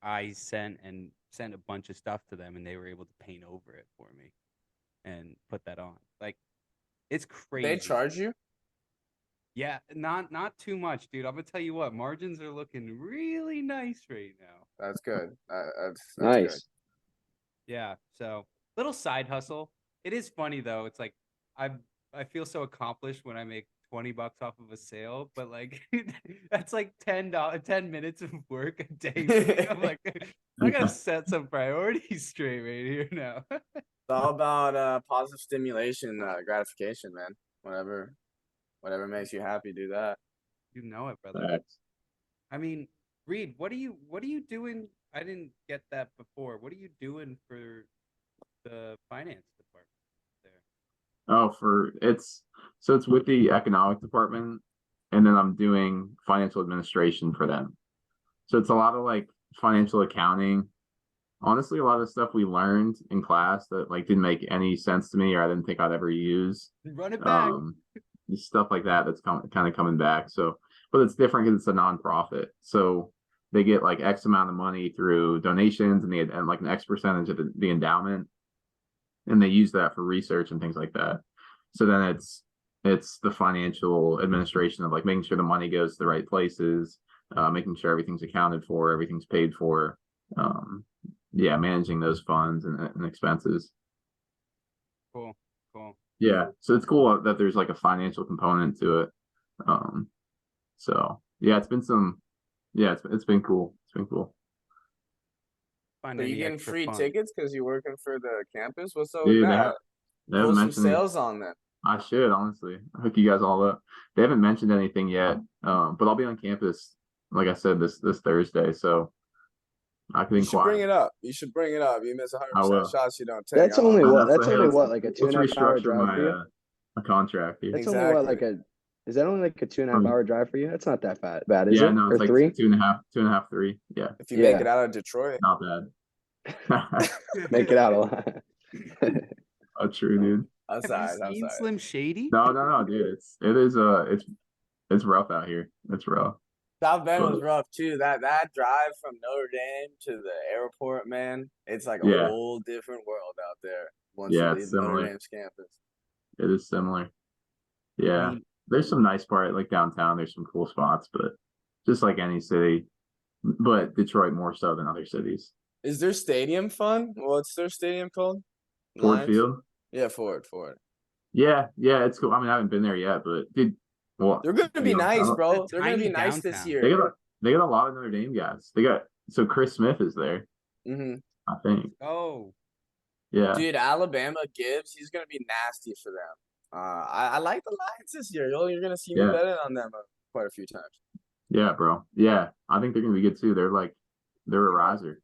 A: I sent a bunch of stuff to them, and they were able to paint over it for me and put that on. Like it's
C: They
A: crazy.
C: charge you?
A: Yeah, not too much, dude. I'm gonna tell you what, margins are looking really nice right now.
C: That's good. That's good.
B: Nice.
A: Yeah, so little side hustle. It is funny though. It's like I I feel so accomplished when I make $20 off of a sale, but like that's like $10, 10 minutes of work a day for me. I'm like, I gotta set some priorities straight right here now.
C: It's all about positive stimulation, gratification, man. Whatever makes you happy, do that.
A: You know it, brother.
D: Facts.
A: I mean, Reed, what are you doing? I didn't get that before. What are you doing for the finance department there?
D: Oh, it's with the economic department, and then I'm doing financial administration for them. So it's a lot of like financial accounting. Honestly, a lot of stuff we learned in class that like didn't make any sense to me or I didn't think I'd ever use.
A: Run it back.
D: Um, Stuff like that that's kind of coming back. So, but it's different because it's a nonprofit. So they get like X amount of money through donations and like an X percentage of the endowment, and they use that for research and things like that. So then it's the financial administration of like making sure the money goes to the right places, making sure everything's accounted for, everything's paid for. Yeah, managing those funds and expenses.
A: Cool, cool.
D: Yeah, so it's cool that there's like a financial component to it. Um, so yeah, it's been cool. It's been cool.
A: Find
C: Are you
A: any
C: getting
A: extra
C: free
A: fun.
C: tickets because you're working for the campus? What's up with
D: Dude,
C: that?
D: they
C: Pull
D: haven't
C: some
D: mentioned any,
C: sales on them.
D: I should honestly hook you guys all up. They haven't mentioned anything yet. But I'll be on campus, like I said, this Thursday, so I can
C: You should bring
D: inquire.
C: it up. You should bring it up. You miss 100%
D: I will.
C: shots you don't take.
B: That's only what?
D: Honestly,
B: That's
D: hey,
B: only what? Like a
D: let's
B: 2.5 hour
D: restructure
B: drive for you?
D: my contract here.
B: That's only what?
C: Exactly.
B: Like a? Is that only like a 2.5
D: Um,
B: hour drive for you? That's not that bad, is
D: Yeah,
B: it?
D: no,
B: Or
D: it's like
B: three?
D: 2.5, 3. Yeah,
C: If you make
B: Yeah.
C: it out of Detroit,
D: not bad.
B: Make it out a lot.
D: Oh, true, dude.
A: Have you seen Slim Shady?
D: No, dude. It's rough out here. It's rough.
C: South Bend was
D: But
C: rough too. That drive from Notre Dame to the airport, man, it's like a
D: yeah,
C: whole different world out there once you
D: yeah,
C: leave
D: it's
C: Notre
D: similar.
C: Dame's campus.
D: It is similar.
A: I
D: Yeah,
A: mean,
D: there's some nice part like downtown. There's some cool spots, but just like any city, but Detroit more so than other cities.
C: Is their stadium fun? What's their stadium called?
D: Ford
C: Lions?
D: Field.
C: Yeah, Ford.
D: Yeah, it's cool. I mean, I haven't been there yet, but dude, well,
C: They're gonna be nice, bro.
A: It's a
C: They're gonna be
A: tiny
C: nice this
A: downtown.
C: year.
D: they got a lot of Notre Dame guys. So Chris Smith is there,
C: hmm
D: I think.
A: Oh,
D: Yeah,
C: Dude, Alabama Gibbs, he's gonna be nasty for them. I like the Lions this year. You're gonna see me
D: yeah,
C: betting on them quite a few times.
D: yeah, bro. Yeah, I think they're gonna be good too. They're a riser.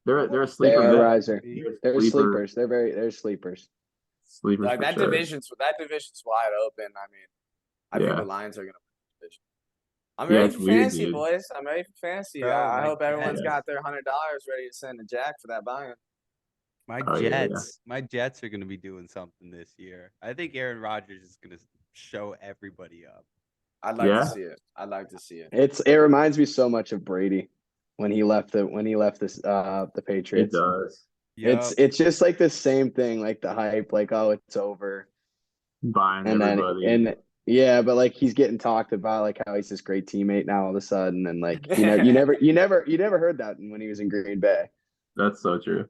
D: They're a
B: They
D: sleeper
B: are a
D: bet.
B: riser.
D: They're
B: They're sleepers. They're sleepers.
D: sleepers
C: Like
D: for
C: that
D: sure.
C: division's wide open. I mean, I think
D: Yeah,
C: the Lions are gonna win the division. I'm
D: yeah,
C: ready
D: it's
C: for
D: weird,
C: fantasy,
D: dude.
C: boys. I'm ready for fantasy.
A: bro,
C: I
A: my
C: hope everyone's
A: guess.
C: got their $100 ready to send to Jack for that buy-in.
A: My
D: Oh, yeah, yeah.
A: Jets are going to be doing something this year. I think Aaron Rodgers is going to show everybody up.
C: I'd like to
D: Yeah.
C: see it. I'd like to see it.
B: It reminds me so much of Brady when he left the
D: It
B: Patriots.
D: does.
B: It's just like the same thing, like the hype, like, oh, it's over.
D: Buying
B: And then
D: everybody.
B: yeah, but like he's getting talked about like how he's this great teammate now all of a sudden. And like, you never heard that when he was in Green Bay.
D: That's so true.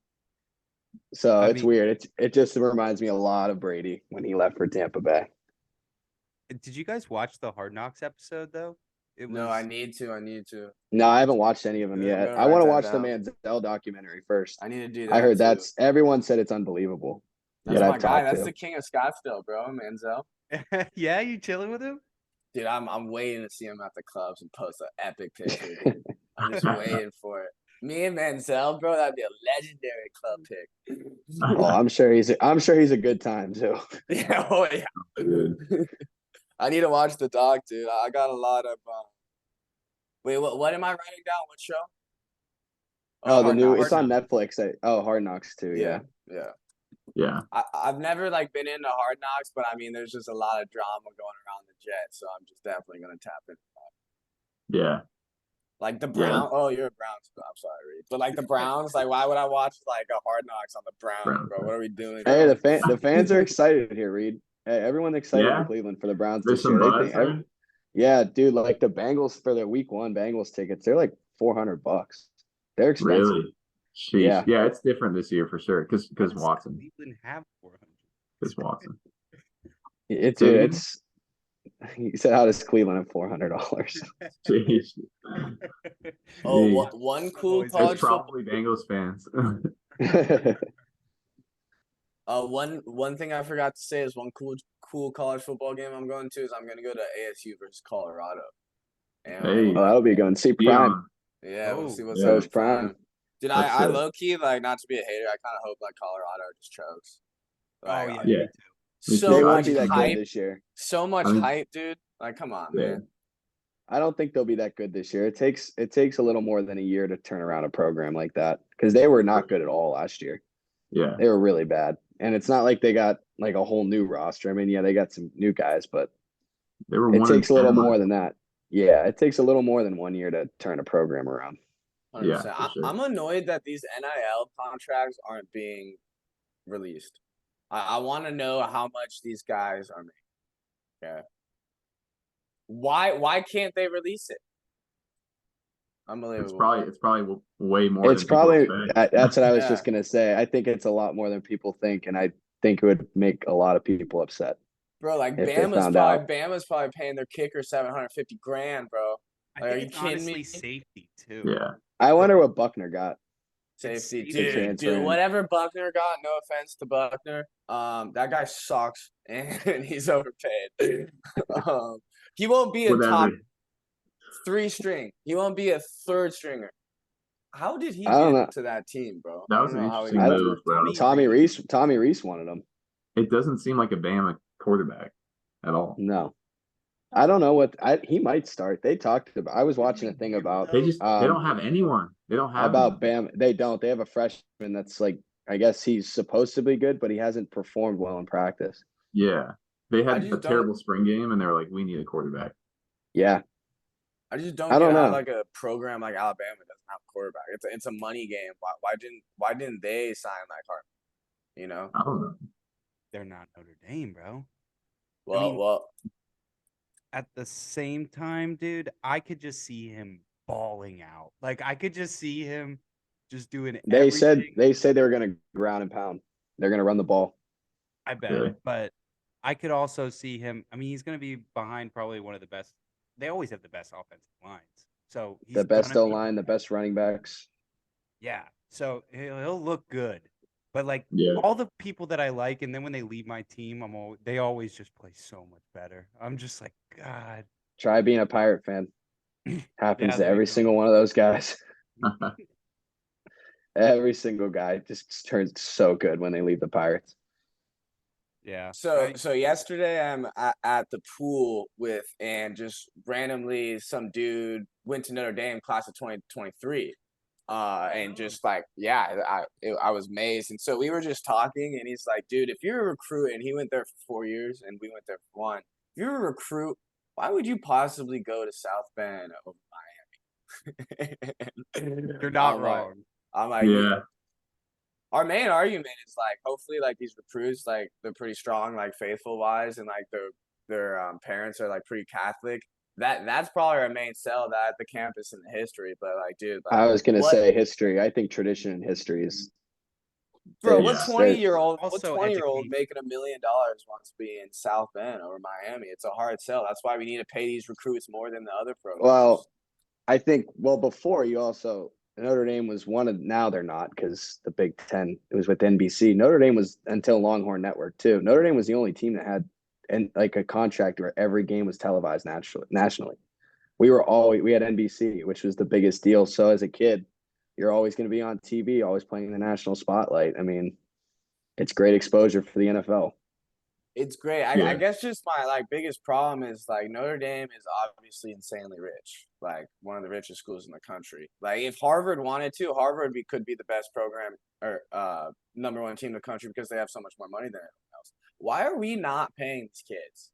B: So
A: I
B: it's
A: mean-
B: weird. It just reminds me a lot of Brady when he left for Tampa Bay.
A: Did you guys watch the Hard Knocks episode though? It
C: No,
A: was
C: I need to.
B: No, I haven't watched any of them
C: I'm
B: yet.
C: gonna
B: I want to
C: write that
B: watch the
C: down.
B: Manziel documentary first.
C: I need to do that.
B: I heard
C: too.
B: everyone said it's unbelievable.
C: That's
B: that
C: my
B: I've
C: guy.
B: talked
C: That's
B: to.
C: the king of Scottsdale, bro, Manziel.
A: Yeah, you chilling with him?
C: Dude, I'm waiting to see him at the clubs and post an epic picture. Dude. I'm just waiting for it. Me and Manziel, bro, that'd be a legendary club pick.
B: Oh, I'm sure he's a good time too.
C: Yeah, oh yeah.
D: Dude.
C: I need to watch the doc, dude. I got a lot of. Wait, what am I writing down? What show?
B: Oh, the
C: Hard
B: new
C: Knocks.
B: it's on Netflix. Hard Knocks too. Yeah.
C: Yeah.
D: Yeah.
C: I've never like been into Hard Knocks, but I mean, there's just a lot of drama going around the Jets, so I'm just definitely gonna tap in.
D: Yeah.
C: Like the Browns. Oh, you're a Browns. I'm sorry, Reid. But like the Browns, like why would I watch like a Hard Knocks on the Browns, bro? What are we doing?
B: Hey, the fans are excited here, Reid. Hey, everyone's excited in Cleveland for the Browns
D: There's
B: this
D: some
B: year.
D: buzz there.
B: Yeah, dude, like the Bengals for their week 1 Bengals tickets, they're like $400. They're expensive.
D: Really? Sheesh.
B: Yeah.
D: It's different this year for sure. Because Watson.
A: Cleveland have 400.
D: Because Watson.
B: It's he said, how does Cleveland have $400?
D: Jeez.
C: Oh,
D: Jeez.
C: one cool
A: It's
C: college
D: It's probably Bengals fans.
C: one thing I forgot to say is one cool college football game I'm going to is I'm gonna go to ASU versus Colorado. And
D: Hey.
B: Oh, that'll be going. See Prime.
C: yeah, we'll see what's
D: yeah.
C: up with Prime. Dude,
D: That's
C: I
D: sick.
C: low key like not to be a hater. I kind of hope like Colorado just chokes. Like,
A: Oh yeah,
D: Yeah.
A: me too.
D: Me
C: so
D: too.
B: They
C: much
B: won't be that
C: hype.
B: good this year.
C: So much
D: I mean-
C: hype, dude. Like, come on,
D: Yeah.
C: man.
B: I don't think they'll be that good this year. It takes a little more than a year to turn around a program like that because they were not good at all last year.
D: Yeah.
B: They were really bad. And it's not like they got like a whole new roster. I mean, yeah, they got some new guys, but
D: They were
B: it
D: 1
B: takes a little
D: 10.
B: more than that. Yeah, it takes a little more than 1 year to turn a program around.
C: 100%.
D: Yeah, for sure.
C: I'm annoyed that these NIL contracts aren't being released. I want to know how much these guys are making. Okay. Why can't they release it? Unbelievable.
D: It's probably way more.
B: It's
D: than people
B: probably
D: expect.
B: that's what I was
C: Yeah.
B: just gonna say. I think it's a lot more than people think, and I think it would make a lot of people upset.
C: Bro, like
B: if they found out.
C: Bama's probably paying their kicker $750,000, bro.
A: I
C: Like,
A: think
C: are you
A: it's
C: kidding
A: honestly
C: me?
A: safety too.
D: Yeah.
B: I wonder what Buckner got.
C: Safety,
A: It's
C: dude.
B: transferring.
C: Whatever Buckner got, no offense to Buckner, that guy sucks and he's overpaid. He won't be a top
D: Whatever.
C: 3 string. He won't be a 3rd stringer. How did he
B: I don't
C: get
B: know.
C: to that team, bro?
D: That
C: I
D: was
C: don't
D: an
C: know how he
D: interesting
C: got to
D: move,
C: that
D: bro.
C: team.
B: Tommy Reese wanted him.
D: It doesn't seem like a Bama quarterback at all.
B: No, I don't know what he might start. They talked about. I was watching a thing about
D: They don't have anyone. They don't have
B: about
D: anyone.
B: Bam. They don't. They have a freshman that's like, I guess he's supposed to be good, but he hasn't performed well in practice.
D: Yeah. They
C: I
D: had
C: just
D: a
C: don't-
D: terrible spring game and they were like, we need a quarterback.
B: Yeah,
C: I just don't
B: I don't
C: get how
B: know.
C: like a program like Alabama doesn't have a quarterback. It's a money game. Why didn't they sign like Hartman? You know?
D: I don't know.
A: They're not Notre Dame, bro.
C: Well,
A: At the same time, dude, I could just see him balling out. Like I could just see him just doing
B: they said
A: everything.
B: they were gonna ground and pound. They're gonna run the ball.
A: I bet.
D: Really?
A: But I could also see him. I mean, he's going to be behind probably one of the best. They always have the best offensive lines. So he's
B: The best
A: gonna
B: O
A: be-
B: line, the best running backs.
A: Yeah. So he'll look good. But like
D: Yeah.
A: all the people that I like, and then when they leave my team, they always just play so much better. I'm just like, God.
B: Try being a Pirate fan. Happens
A: Yeah,
B: to
A: there you
B: every
A: go.
B: single one of those guys. Every single guy just turns so good when they leave the Pirates.
A: Yeah.
C: so yesterday I'm at the pool and just randomly some dude went to Notre Dame class of 2023. And just like, yeah, I was amazed. And so we were just talking, and he's like, dude, if you're a recruit, and he went there for 4 years, and we went there for one. If you're a recruit, why would you possibly go to South Bend over Miami?
A: You're not
C: I'm
A: wrong.
C: like,
D: Yeah.
C: our main argument is like, hopefully, like these recruits, like they're pretty strong, like faithful wise, and like their parents are like pretty Catholic. That's probably our main sell, that the campus and the history. But like, dude, like,
B: I was gonna
C: what,
B: say history. I think tradition and history is
C: bro?
D: Yeah.
C: What 20-year-old? What
A: Also
C: 20-year-old
A: education.
C: making $1 million wants to be in South Bend or Miami? It's a hard sell. That's why we need to pay these recruits more than the other programs.
B: well. I think before you also Notre Dame was one of, now they're not because the Big Ten, it was with NBC. Notre Dame was until Longhorn Network too. Notre Dame was the only team that had like a contract where every game was televised nationally. We had NBC, which was the biggest deal. So as a kid, you're always going to be on TV, always playing in the national spotlight. I mean, it's great exposure for the NFL.
C: It's great. I guess just my like biggest problem is like Notre Dame is obviously insanely rich, like one of the richest schools in the country. Like if Harvard wanted to, could be the best program or number one team in the country because they have so much more money than everyone else. Why are we not paying these kids?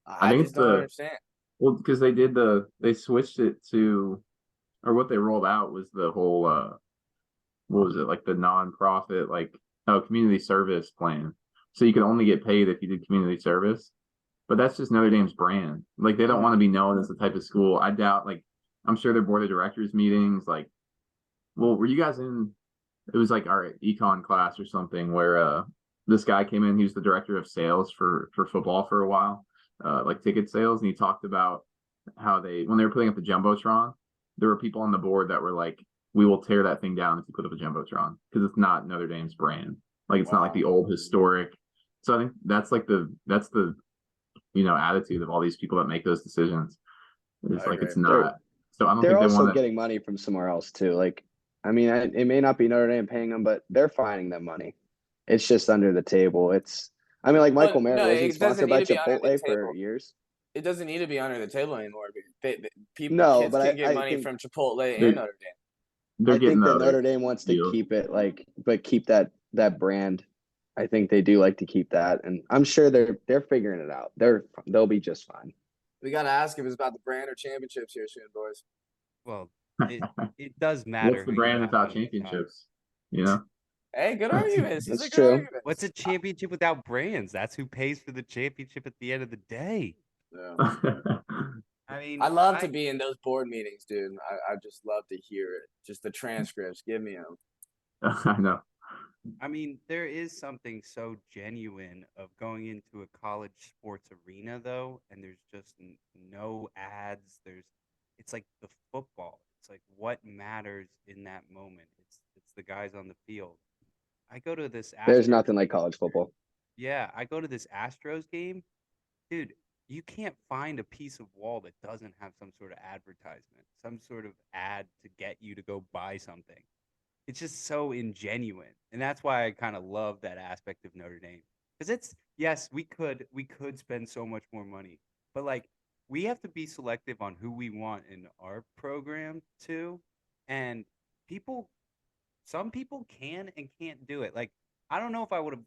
D: I
C: I
D: think
C: just don't understand.
D: well, because they switched it to, or what they rolled out was the whole what was it, like the nonprofit, like, community service plan. So you could only get paid if you did community service. But that's just Notre Dame's brand. Like, they don't want to be known as the type of school. I doubt, like, I'm sure their board of directors meetings, like, well, were you guys in, it was like our econ class or something where this guy came in, he was the director of sales for football for a while, like ticket sales, and he talked about how when they were putting up the Jumbotron, there were people on the board that were like, we will tear that thing down if you put up a Jumbotron, because it's not Notre Dame's brand. Like, it's not like the old historic. So I think that's the attitude of all these people that make those decisions. It's like, it's not. So I don't
B: They're
D: think they
B: also
D: want to.
B: getting money from somewhere else too. Like, I mean, it may not be Notre Dame paying them, but they're finding them money. It's just under the table. I mean, like Michael Merritt wasn't sponsored by Chipotle for years.
C: It doesn't need to be under the table anymore. Kids
B: No, but
C: can get
B: I
C: money
B: think
C: from Chipotle and Notre Dame.
D: They're
B: I
D: getting
B: think that
D: other
B: Notre Dame wants to
D: deals.
B: keep it but keep that brand. I think they do like to keep that, and I'm sure they're figuring it out. They'll be just fine.
C: We gotta ask if it's about the brand or championships here soon, boys.
A: Well, it does matter.
D: What's the brand without championships? You know?
C: Hey, good argument. This is a good
B: true.
C: argument.
A: What's a championship without brands? That's who pays for the championship at the end of the day.
C: Yeah.
A: I mean,
C: I love to be in those board meetings, dude. I just love to hear it. Just the transcripts. Give me them.
D: I know.
A: I mean, there is something so genuine of going into a college sports arena, though, and there's just no ads. It's like the football. It's like what matters in that moment. It's the guys on the field. I go to this.
B: There's nothing like college football.
A: Yeah, I go to this Astros game, dude. You can't find a piece of wall that doesn't have some sort of advertisement, some sort of ad to get you to go buy something. It's just so ingenuine, and that's why I kind of love that aspect of Notre Dame, because yes, we could spend so much more money, but like we have to be selective on who we want in our program too, and some people can and can't do it. Like, I don't know if I would have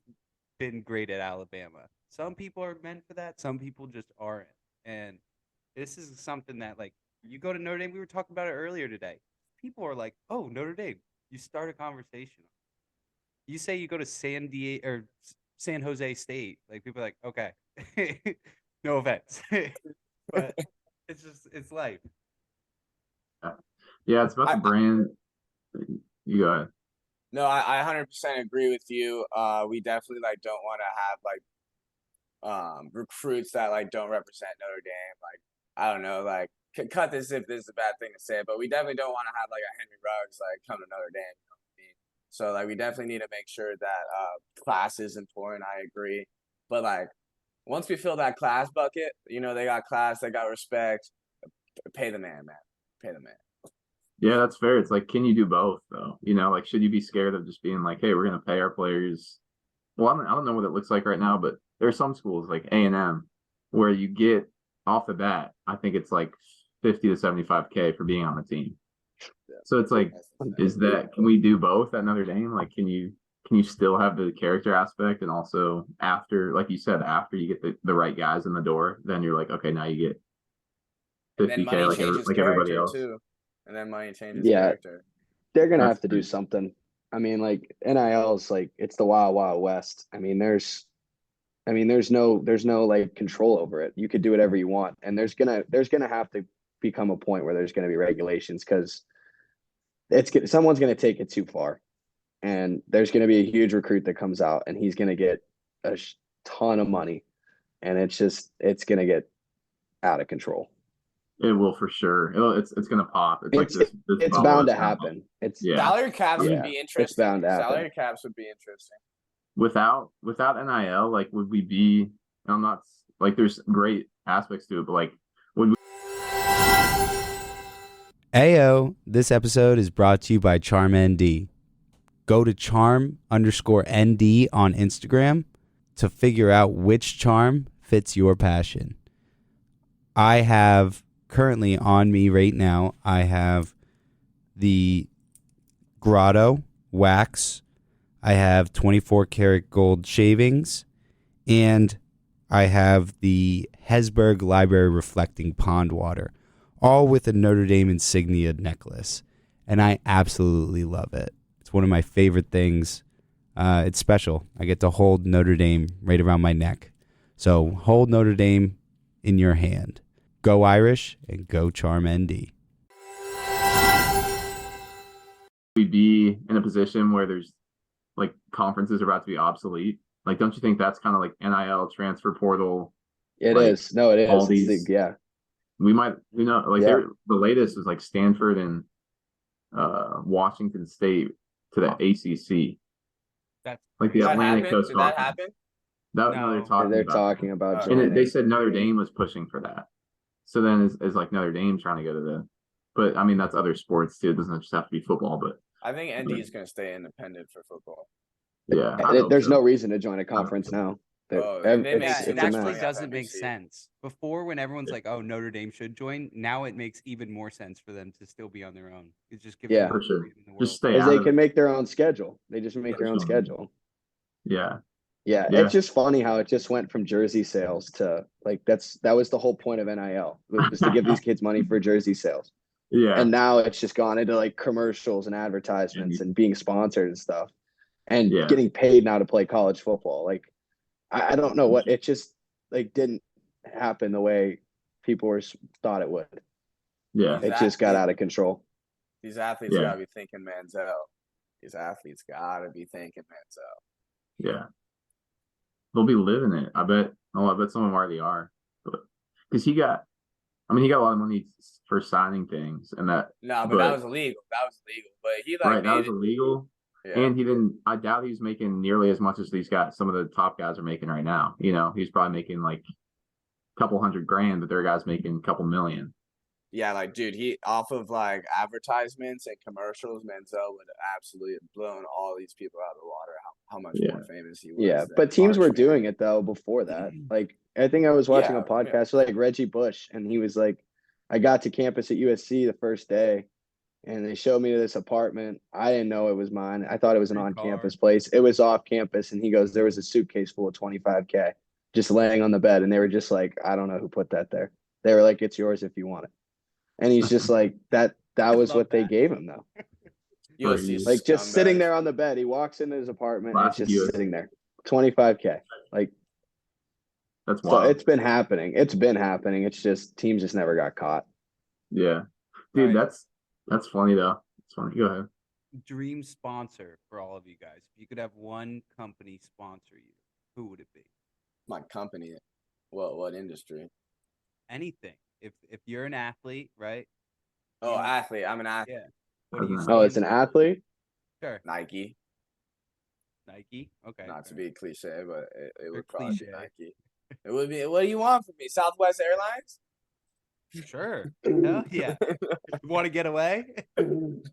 A: been great at Alabama. Some people are meant for that, some people just aren't, and this is something that, like, you go to Notre Dame. We were talking about it earlier today. People are like, "Oh, Notre Dame." You start a conversation. You say you go to San Diego or San Jose State, like people are like, okay, no offense, but it's life.
D: Yeah, it's about the brand. You go ahead.
C: No, I 100% agree with you. We definitely like don't want to have like recruits that like don't represent Notre Dame. Like, I don't know, like cut this if this is a bad thing to say, but we definitely don't want to have like a Henry Ruggs like come to Notre Dame. You know what I mean? So like we definitely need to make sure that class is important. I agree, but like once we fill that class bucket, they got class, they got respect. Pay the man. Pay the man.
D: Yeah, that's fair. It's like, can you do both though? Like, should you be scared of just being like, hey, we're gonna pay our players? Well, I don't know what it looks like right now, but there are some schools like A&M where you get off the bat, I think it's like 50 to 75K for being on the team.
C: Yes.
D: So it's like, is that, can we do both at Notre Dame? Like, can you still have the character aspect and also after, like you said, after you get the right guys in the door, then you're like, okay, now you get
C: And then
D: 50K
C: money changes
D: like everybody
C: character
D: else.
C: too. And then money changes
B: Yeah.
C: character.
B: They're gonna
D: That's
B: have to do
D: true.
B: something. I mean, like NIL is like it's the wild, wild west. I mean, there's no like control over it. You could do whatever you want, and there's gonna have to become a point where there's gonna be regulations because someone's gonna take it too far, and there's gonna be a huge recruit that comes out, and he's gonna get a ton of money, and it's gonna get out of control.
D: It will for sure. It's gonna pop. It's like this
B: It's
D: bubble
B: bound to
D: that's gonna pop.
B: happen. It's
D: Yeah.
C: Salary caps
B: Yeah,
C: would be interesting.
B: it's bound to happen.
C: Salary caps would be interesting.
D: Without NIL, like would we be, I'm not like there's great aspects to it, but like would we
A: Ayo, this episode is brought to you by CharmND. Go to charm_ND on Instagram to figure out which charm fits your passion. I have currently on me right now, I have the Grotto wax, I have 24 karat gold shavings, and I have the Hesburgh Library Reflecting Pond Water, all with a Notre Dame insignia necklace. And I absolutely love it. It's one of my favorite things. It's special. I get to hold Notre Dame right around my neck. So hold Notre Dame in your hand. Go Irish and go CharmND.
D: be in a position where there's like conferences are about to be obsolete? Like, don't you think that's kind of like NIL transfer portal?
B: It
D: like,
B: is. No, it is.
D: all
B: It's
D: these-
B: yeah.
D: We might, like
B: Yeah.
D: the latest is like Stanford and Washington State to the ACC.
A: That's
D: Like the
C: Did that
D: Atlantic
C: happen?
D: Coast
C: Did that
D: Conference.
C: happen?
D: No,
A: No.
D: they're talking
B: They're
D: about
B: talking about
C: And
D: and
B: joining.
D: they said Notre Dame was pushing for that. So then is like Notre Dame trying to go to the, but I mean that's other sports too. It doesn't just have to be football, but
C: I think ND is going to stay independent for football.
D: yeah, I hope
B: There's
D: so.
B: no reason to join a conference now.
C: Oh, and they
B: It's,
C: make
A: yeah,
C: sense.
A: it
B: it's a
A: actually
B: mess.
A: doesn't make
C: FNBC.
A: sense. Before, when everyone's
D: Yeah.
A: like, "Oh, Notre Dame should join," now it makes even more sense for them to still be on their own. It just gives
B: Yeah.
A: them all
D: For
A: the
D: sure.
A: freedom in the world.
D: Just stay
B: Because
D: out
B: they
D: of
B: can
D: it.
B: make their own schedule. They just make
A: Yeah.
B: their own schedule.
D: Yeah.
B: Yeah,
D: Yeah.
B: it's just funny how it just went from jersey sales to like that was the whole point of NIL was to give these kids money for jersey sales.
D: Yeah.
B: And now it's just gone into like commercials and advertisements and being sponsored and stuff and
D: Yeah.
B: getting paid now to play college football. Like I don't know what it just like didn't happen the way people thought it would.
D: Yeah.
B: It just got out of control.
C: These athletes
D: Yeah.
C: got to be thinking Manziel. These athletes got to be thinking Manziel.
D: Yeah. They'll be living it. I bet some of them already are. But because he got a lot of money for signing things and that.
C: No, but that was illegal. That was illegal. But he like
D: Right, that
C: made
D: was
C: it.
D: illegal.
C: Yeah.
D: And he didn't. I doubt he's making nearly as much as these guys. Some of the top guys are making right now. He's probably making like a couple $100,000, but their guys making a couple million.
C: Yeah, like dude, he off of like advertisements and commercials, Manziel would have absolutely blown all these people out of the water. How much more famous he was.
B: Yeah,
C: than
B: but teams were
C: Marchand.
B: doing it though before that. Like I think I was watching a podcast with like Reggie Bush, and he was like, I got to campus at USC the first day, and they showed me this apartment. I didn't know it was mine. I thought it was an on-campus place. It was off campus, and he goes, there was a suitcase full of $25K just laying on the bed, and they were just like, I don't know who put that there. They were like, it's yours if you want it. And he's just like, that was what they gave him though.
C: USC
B: Like just
C: scumbags.
B: sitting there on the bed. He walks into his apartment and it's
D: Classic
B: just
D: USC.
B: sitting there. 25K. Like
D: That's
B: so
D: wild.
B: it's been happening. It's been happening. It's just teams just never got caught.
D: Yeah, dude,
A: Right.
D: that's funny though. It's funny. Go ahead.
A: Dream sponsor for all of you guys. If you could have one company sponsor you, who would it be?
C: My company. What industry?
A: Anything. If you're an athlete, right?
C: Oh,
A: Yeah.
C: athlete. I'm an athlete.
A: Yeah. What do you
B: Oh, it's an
A: stand for?
B: athlete?
A: Sure.
C: Nike.
A: Nike. Okay.
C: Not to
A: fair.
C: be cliche, but it
A: They're
C: would probably
A: cliche.
C: be Nike. It would be. What do you want from me? Southwest Airlines?
A: Sure. Hell yeah. You want to get away?
D: Want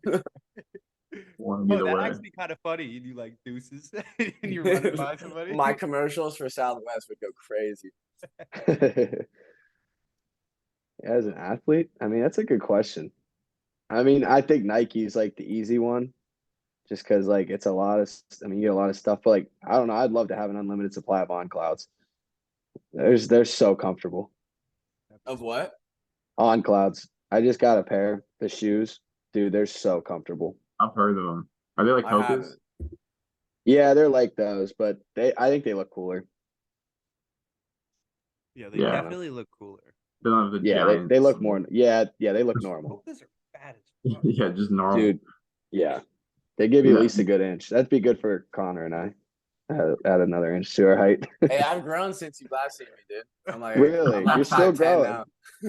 D: to get
A: That'd
D: away.
A: actually be kind of funny. You do like deuces and you're running by somebody.
C: My commercials for Southwest would go crazy.
B: As an athlete? I mean, that's a good question. I mean, I think Nike's like the easy one, just because like it's a lot of. I mean, you get a lot of stuff, but like I don't know. I'd love to have an unlimited supply of on clouds. They're so comfortable
C: Of what?
B: on clouds. I just got a pair. The shoes, dude, they're so comfortable.
D: I've heard of them. Are they like
C: I
D: Hoka's?
C: haven't.
B: Yeah, they're like those, but I think they look cooler.
A: Yeah, they
D: Yeah.
A: definitely look cooler.
D: They don't have the
B: Yeah,
D: giant.
B: they look more. Yeah, they look normal,
A: Hokas are fat as fuck.
D: Yeah, just normal.
B: dude. Yeah, they give you
D: Yeah.
B: at least a good inch. That'd be good for Connor and I. Add another inch to our height.
C: Hey, I've grown since you last seen me, dude. I'm like,
B: Really?
C: I'm like
B: You're still
C: 5'10"
B: growing.
C: now.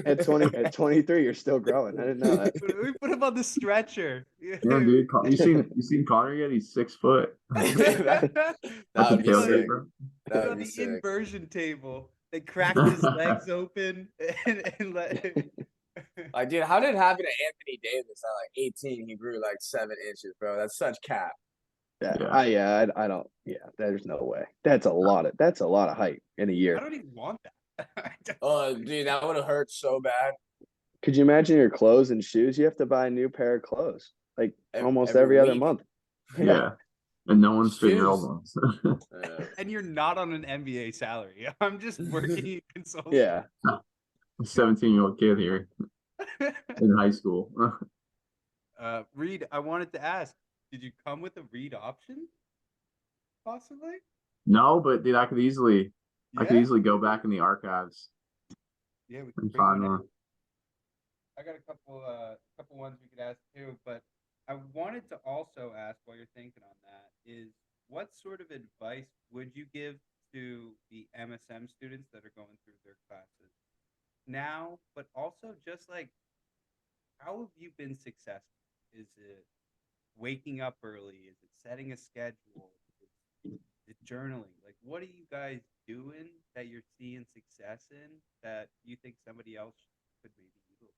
B: At 23, you're still growing. I didn't know that.
A: We put him on the stretcher.
D: Yeah, dude. You seen Connor yet? He's 6 foot.
C: that
D: That's
C: would
D: a
C: be
D: tailgate,
C: sick.
D: bro.
A: Put
C: That
A: him
C: would
A: on
C: be
A: the
C: sick.
A: inversion table. They cracked his legs open and let.
C: Like, dude, how did it happen to Anthony Davis at like 18? He grew like 7 inches, bro. That's such cap.
B: Yeah, I don't. Yeah, there's no way. That's a lot of height in a
A: I
B: year.
A: don't even want that.
C: Oh, dude, that would have hurt so bad.
B: Could you imagine your clothes and shoes? You have to buy a new pair of clothes like almost every other
C: week.
B: month.
D: Yeah. And no one's fitting your old
C: Shoes.
D: ones.
A: And you're not on an NBA salary. I'm just working in consulting.
B: Yeah.
D: 17-year-old kid here in high school.
A: Reid, I wanted to ask, did you come with a Reid option? Possibly?
D: No, but dude, I could easily go back in the archives
A: Yeah, we
D: and
A: can bring
D: find
A: one
D: one.
A: out. I got a couple ones we could ask too, but I wanted to also ask while you're thinking on that is what sort of advice would you give to the MSM students that are going through their classes now, but also just like how have you been successful? Is it waking up early? Is it setting a schedule? Is it journaling? Like what are you guys doing that you're seeing success in that you think somebody else could maybe utilize?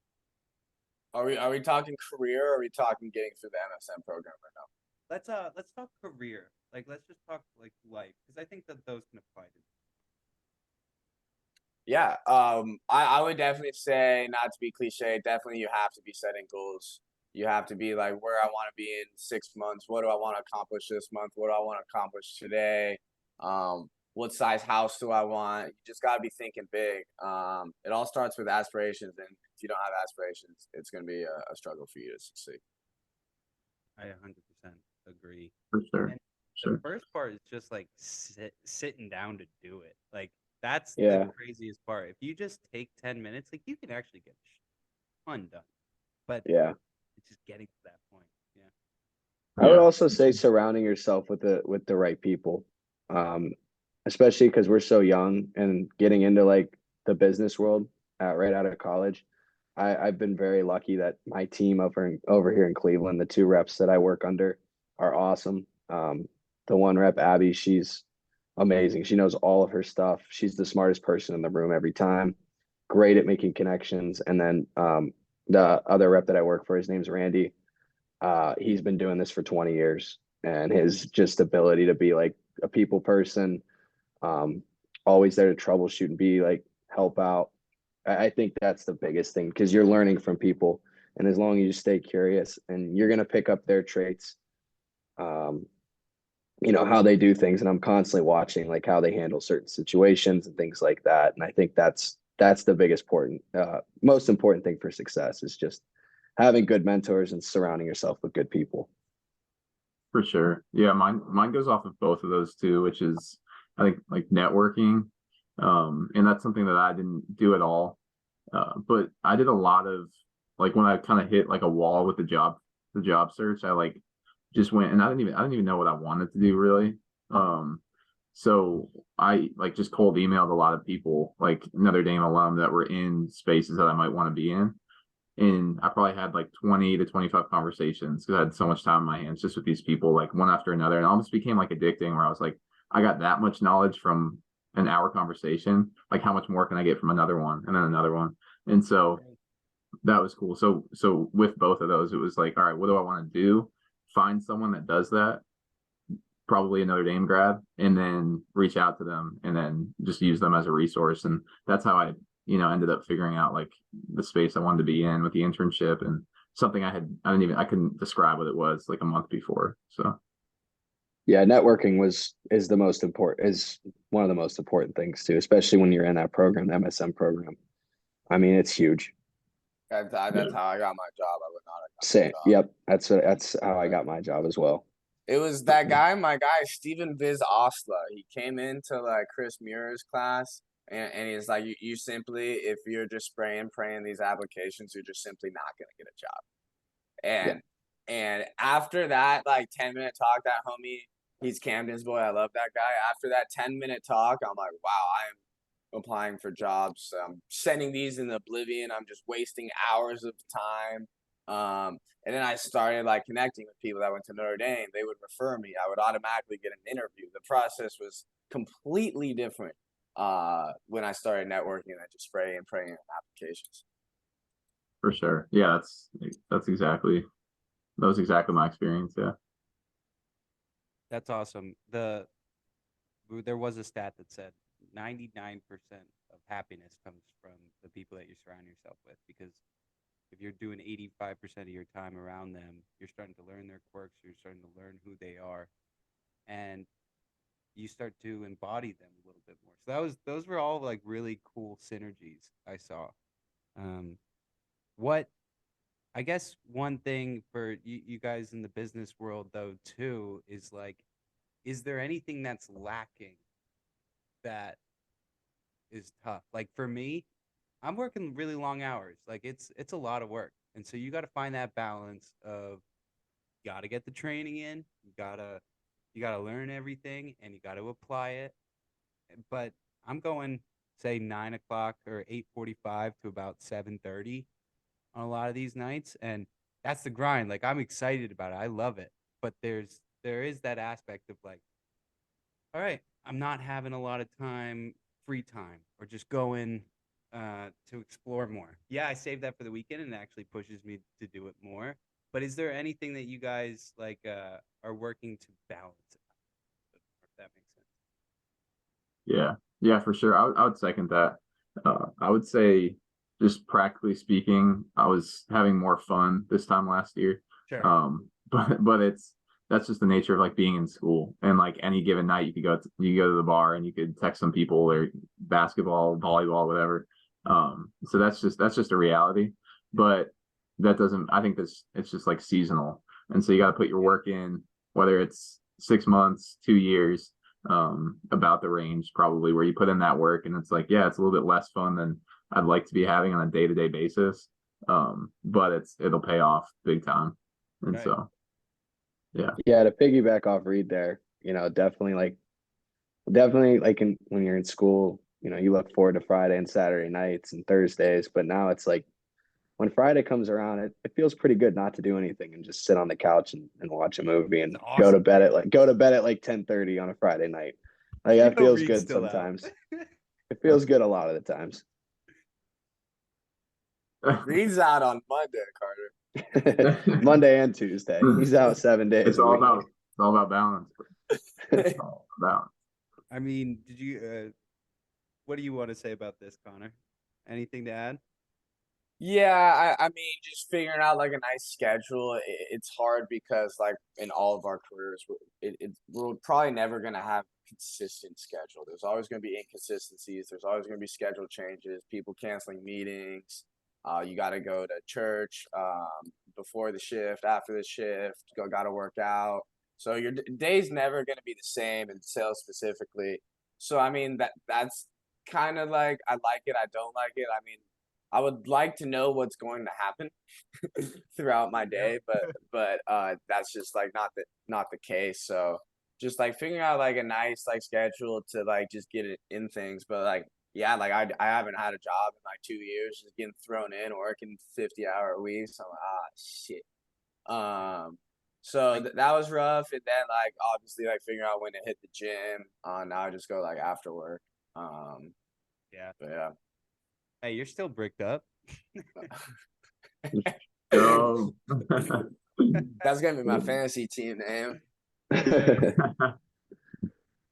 C: Are we talking career or are we talking getting through the MSM program right now?
A: Let's talk career. Like let's just talk like life because I think that those can apply to.
C: Yeah, I would definitely say, not to be cliche, definitely you have to be setting goals. You have to be like where I want to be in 6 months. What do I want to accomplish this month? What do I want to accomplish today? What size house do I want? You just got to be thinking big. It all starts with aspirations, and if you don't have aspirations, it's going to be a struggle for you to succeed.
A: I 100% agree.
D: For sure.
A: And the first part is just like sitting down to do it. Like that's the craziest part. If you just take 10 minutes, like you can actually get a ton done. But it's just getting to that point. Yeah.
B: I would also say surrounding yourself with the right people, especially because we're so young and getting into like the business world right out of college. I've been very lucky that my team over here in Cleveland, the 2 reps that I work under, are awesome. The 1 rep, Abby, she's amazing. She knows all of her stuff. She's the smartest person in the room every time. Great at making connections. And then the other rep that I work for, his name's Randy. He's been doing this for 20 years, and his just ability to be like a people person, always there to troubleshoot and be like help out. I think that's the biggest thing because you're learning from people, and as long as you stay curious and you're gonna pick up their traits, how they do things, and I'm constantly watching like how they handle certain situations and things like that. And I think that's the most important thing for success is just having good mentors and surrounding yourself with good people.
D: For sure. Yeah, mine goes off of both of those too, which is I think like networking. And that's something that I didn't do at all. But I did a lot of like when I kind of hit like a wall with the job search, I like just went and I didn't even know what I wanted to do really. So I like just cold emailed a lot of people, like Notre Dame alum that were in spaces that I might want to be in. And I probably had like 20 to 25 conversations because I had so much time in my hands just with these people, like one after another. And it almost became like addicting where I was like, I got that much knowledge from an hour conversation. Like how much more can I get from another one and then another one? And so that was cool. So with both of those, it was like, all right, what do I want to do? Find someone that does that, probably a Notre Dame grad, and then reach out to them and then just use them as a resource. And that's how I ended up figuring out like the space I wanted to be in with the internship and something I couldn't describe what it was like a month before. So
B: Yeah, networking is one of the most important things too, especially when you're in that program, the MSM program. I mean, it's huge.
C: That's how I got my job. I would not have got
B: Same.
C: my job.
B: Yep. That's how I got my job as well.
C: It was that guy, my guy, Steven Viz Osla. He came into like Chris Muir's class, and he's like, you simply, if you're just spraying, praying these applications, you're just simply not gonna get a job. And after that, like 10-minute talk, that homie, he's Camden's boy. I love that guy. After that 10-minute talk, I'm like, wow, I am applying for jobs. I'm sending these in oblivion. I'm just wasting hours of time. And then I started like connecting with people that went to Notre Dame. They would refer me. I would automatically get an interview. The process was completely different when I started networking than just spraying and praying on applications.
D: for sure. Yeah, that was exactly my experience. Yeah.
A: That's awesome. There was a stat that said 99% of happiness comes from the people that you surround yourself with, because if you're doing 85% of your time around them, you're starting to learn their quirks, you're starting to learn who they are, and you start to embody them a little bit more. So those were all like really cool synergies I saw. What I guess one thing for you guys in the business world though too is like, is there anything that's lacking that is tough? Like for me, I'm working really long hours. Like it's a lot of work. And so you got to find that balance of, you got to get the training in, you got to learn everything and you got to apply it. But I'm going say 9 o'clock or 8:45 to about 7:30 on a lot of these nights, and that's the grind. Like I'm excited about it. I love it. But there is that aspect of like, all right, I'm not having a lot of free time, or just going to explore more. Yeah, I save that for the weekend, and it actually pushes me to do it more. But is there anything that you guys like are working to balance it, if that makes sense?
D: Yeah, for sure. I would second that. I would say, just practically speaking, I was having more fun this time last year.
A: Sure.
D: But that's just the nature of like being in school, and like any given night you go to the bar and you could text some people, or basketball, volleyball, whatever. So that's just a reality. But that doesn't. I think it's just like seasonal, and so you got to put your work in, whether it's 6 months, 2 years, about the range probably, where you put in that work, and it's like, yeah, it's a little bit less fun than I'd like to be having on a day-to-day basis. But it'll pay off big time. And
A: Right.
D: so, yeah.
B: Yeah, to piggyback off Reid there, definitely like when you're in school, you look forward to Friday and Saturday nights and Thursdays, but now it's like when Friday comes around, it feels pretty good not to do anything and just sit on the couch and watch a movie and
A: awesome.
B: go to bed at like 10:30 on a Friday night. Like that feels good sometimes. It feels good a lot of the times.
C: Reid's out on Monday, Carter.
B: Monday and Tuesday. He's out 7 days.
D: It's all about balance. It's all about.
A: I mean, what do you want to say about this, Connor? Anything to add?
C: Yeah, I mean, just figuring out like a nice schedule. It's hard because like in all of our careers, we're probably never gonna have a consistent schedule. There's always gonna be inconsistencies. There's always gonna be schedule changes. People canceling meetings. You got to go to church before the shift, after the shift. Got to work out. So your day's never gonna be the same in sales specifically. So I mean that's kind of like, I like it, I don't like it. I mean, I would like to know what's going to happen throughout my day, but that's just like not the case. So just like figuring out like a nice like schedule to like just get it in things. But like, yeah, like I haven't had a job in like 2 years, just getting thrown in, working 50-hour weeks. I'm like, ah, shit. So that was rough. And then like obviously like figuring out when to hit the gym. Now I just go like after work.
A: Yeah.
C: But yeah.
A: Hey, you're still bricked up.
D: So
C: That's gonna be my fantasy team name.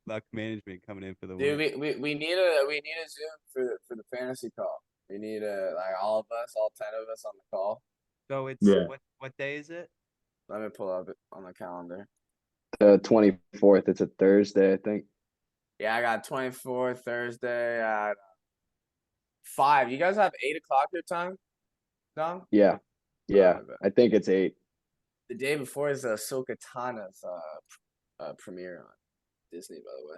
A: Luck management coming in for the
C: Dude,
A: win.
C: we need a Zoom for the fantasy call. We need like all of us, all 10 of us on the call.
A: So it's
D: Yeah.
A: what day is it?
C: Let me pull up it on the calendar.
B: The 24th. It's a Thursday, I think.
C: Yeah, I got 24th Thursday at 5. You guys have 8 o'clock your time, Dom?
B: Yeah. Yeah.
C: bet.
B: I think it's 8.
C: The day before is Ahsoka Tana's premiere on Disney, by the way.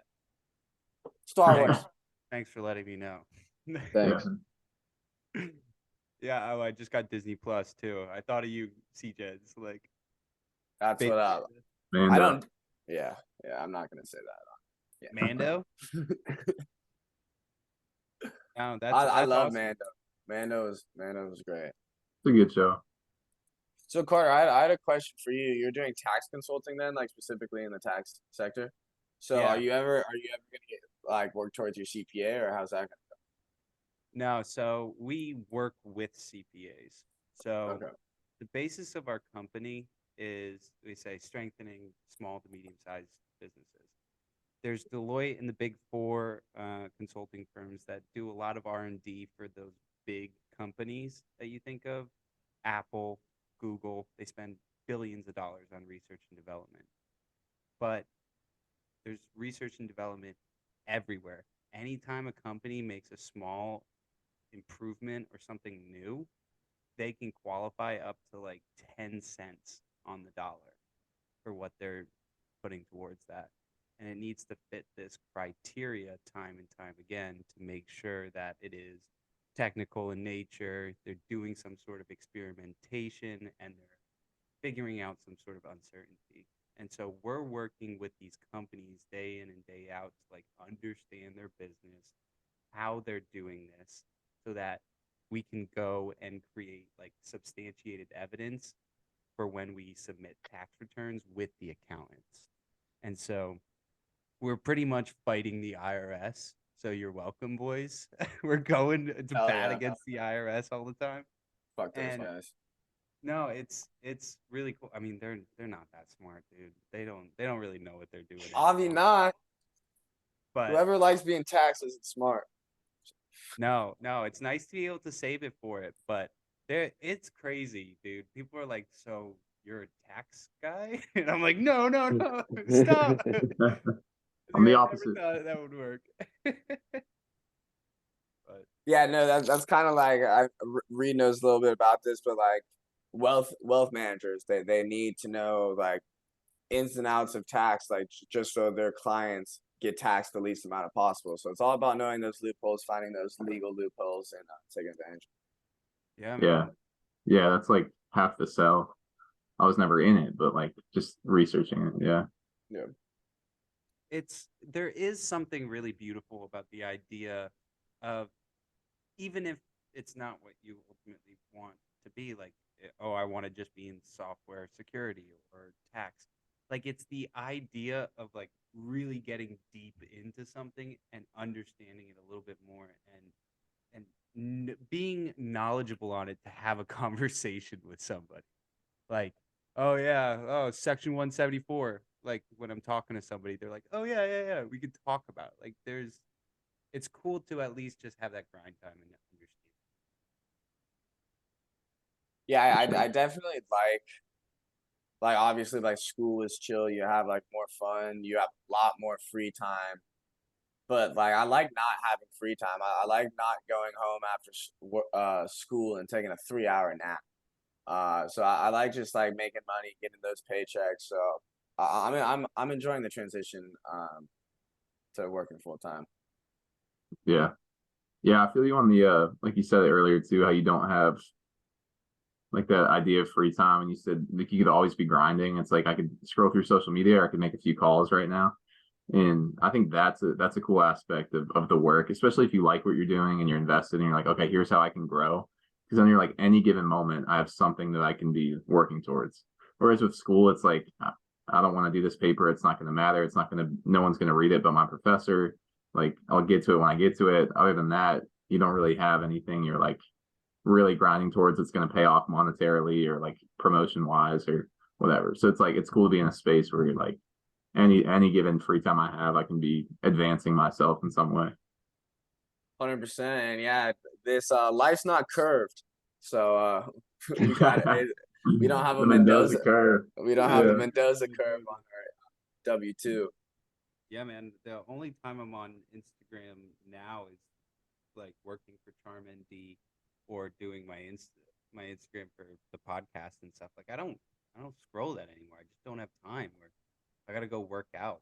C: Star Wars.
A: Thanks for letting me know.
B: Thanks.
A: Yeah, I just got Disney Plus too. I thought of you, CJ. It's like
C: That's what I
D: Mando.
C: don't. Yeah, I'm not gonna say that. Yeah.
A: Mando. No, that's
C: I love
A: awesome.
C: Mando. Mando was great.
D: It's a good show.
C: So Carter, I had a question for you. You're doing tax consulting then, like specifically in the tax sector. So
A: Yeah.
C: are you ever gonna get like work towards your CPA, or how's that gonna go?
A: No, so we work with CPAs. So
C: Okay.
A: the basis of our company is, we say, strengthening small to medium-sized businesses. There's Deloitte and the Big Four consulting firms that do a lot of R&D for those big companies that you think of, Apple, Google. They spend billions of dollars on research and development. But there's research and development everywhere. Anytime a company makes a small improvement or something new, they can qualify up to like 10 cents on the dollar for what they're putting towards that. And it needs to fit this criteria time and time again to make sure that it is technical in nature. They're doing some sort of experimentation and they're figuring out some sort of uncertainty. And so we're working with these companies day in and day out to like understand their business, how they're doing this, so that we can go and create like substantiated evidence for when we submit tax returns with the accountants. And so we're pretty much fighting the IRS. So you're welcome, boys. We're going to bat against the IRS all the time.
C: Fuck those guys.
A: No, it's really cool. I mean, they're not that smart, dude. They don't really know what they're doing.
C: Obviously not.
A: But
C: whoever likes being taxed isn't smart.
A: No, it's nice to be able to save it for it, but it's crazy, dude. People are like, "So you're a tax guy?" And I'm like, "No, stop."
D: I'm the opposite.
A: That would work. But
C: yeah, no, that's kind of like Reid knows a little bit about this, but like wealth managers, they need to know like ins and outs of tax, like just so their clients get taxed the least amount of possible. So it's all about knowing those loopholes, finding those legal loopholes, and taking advantage.
A: Yeah, man.
D: Yeah, that's like half the sell. I was never in it, but like just researching it. Yeah.
A: There is something really beautiful about the idea of, even if it's not what you ultimately want to be, like, oh, I want to just be in software security or tax. Like, it's the idea of like really getting deep into something and understanding it a little bit more and being knowledgeable on it to have a conversation with somebody. Like, oh yeah, oh, section 174. Like when I'm talking to somebody, they're like, oh yeah, we could talk about it. Like it's cool to at least just have that grind time and understand.
C: Yeah, I definitely like obviously like school is chill. You have like more fun. You have a lot more free time. But like I like not having free time. I like not going home after school and taking a 3-hour nap. So I like just like making money, getting those paychecks. So I mean I'm enjoying the transition to working full time.
D: Yeah. I feel you on the like you said earlier too, how you don't have like that idea of free time, and you said like you could always be grinding. It's like I could scroll through social media, or I could make a few calls right now. And I think that's a cool aspect of the work, especially if you like what you're doing and you're invested and you're like, okay, here's how I can grow. Because then you're like, any given moment, I have something that I can be working towards. Whereas with school, it's like, I don't want to do this paper. It's not going to matter. No one's going to read it but my professor. Like, I'll get to it when I get to it. Other than that, you don't really have anything you're like really grinding towards that's going to pay off monetarily or like promotion wise or whatever. So it's like, it's cool to be in a space where you're like, any given free time I have, I can be advancing myself in some way.
C: 100%. And yeah, this life's not curved. So We got it. We don't have a
D: The Mendoza
C: Mendoza.
D: curve.
C: We don't have a
D: Yeah.
C: Mendoza curve on our W-2.
A: Yeah, man. The only time I'm on Instagram now is like working for Charm ND or doing my Instagram for the podcast and stuff. Like I don't scroll that anymore. I just don't have time. Or I gotta go work out.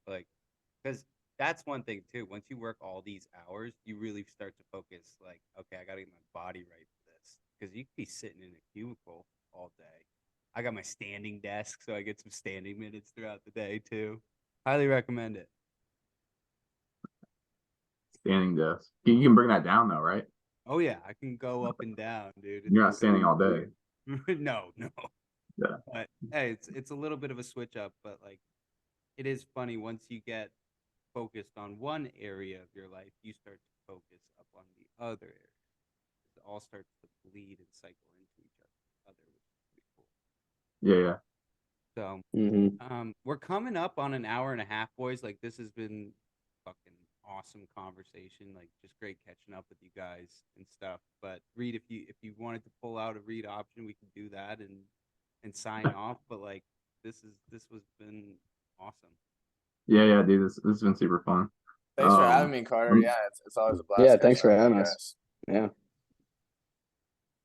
A: Like, because that's one thing too. Once you work all these hours, you really start to focus. Like, okay, I gotta get my body right for this. Because you could be sitting in a cubicle all day. I got my standing desk, so I get some standing minutes throughout the day too. Highly recommend it.
D: Standing desk. You can bring that down though, right?
A: Oh yeah, I can go up and down, dude.
D: You're not standing all day.
A: No.
D: Yeah.
A: But hey, it's a little bit of a switch up, but like it is funny once you get focused on one area of your life, you start to focus up on the other area. It all starts to bleed and cycle into each other, which is pretty cool.
D: Yeah.
A: So,
B: Mhm.
A: we're coming up on an hour and a half, boys. Like this has been fucking awesome conversation. Like just great catching up with you guys and stuff. But Reid, if you wanted to pull out a Reid option, we can do that and sign off. But like this was been awesome.
D: Yeah, dude. This has been super fun.
C: Thanks for having me, Carter. Yeah, it's always a blast.
B: Yeah, thanks for
C: catching up
B: having
C: with you
B: us.
C: guys.
B: Yeah.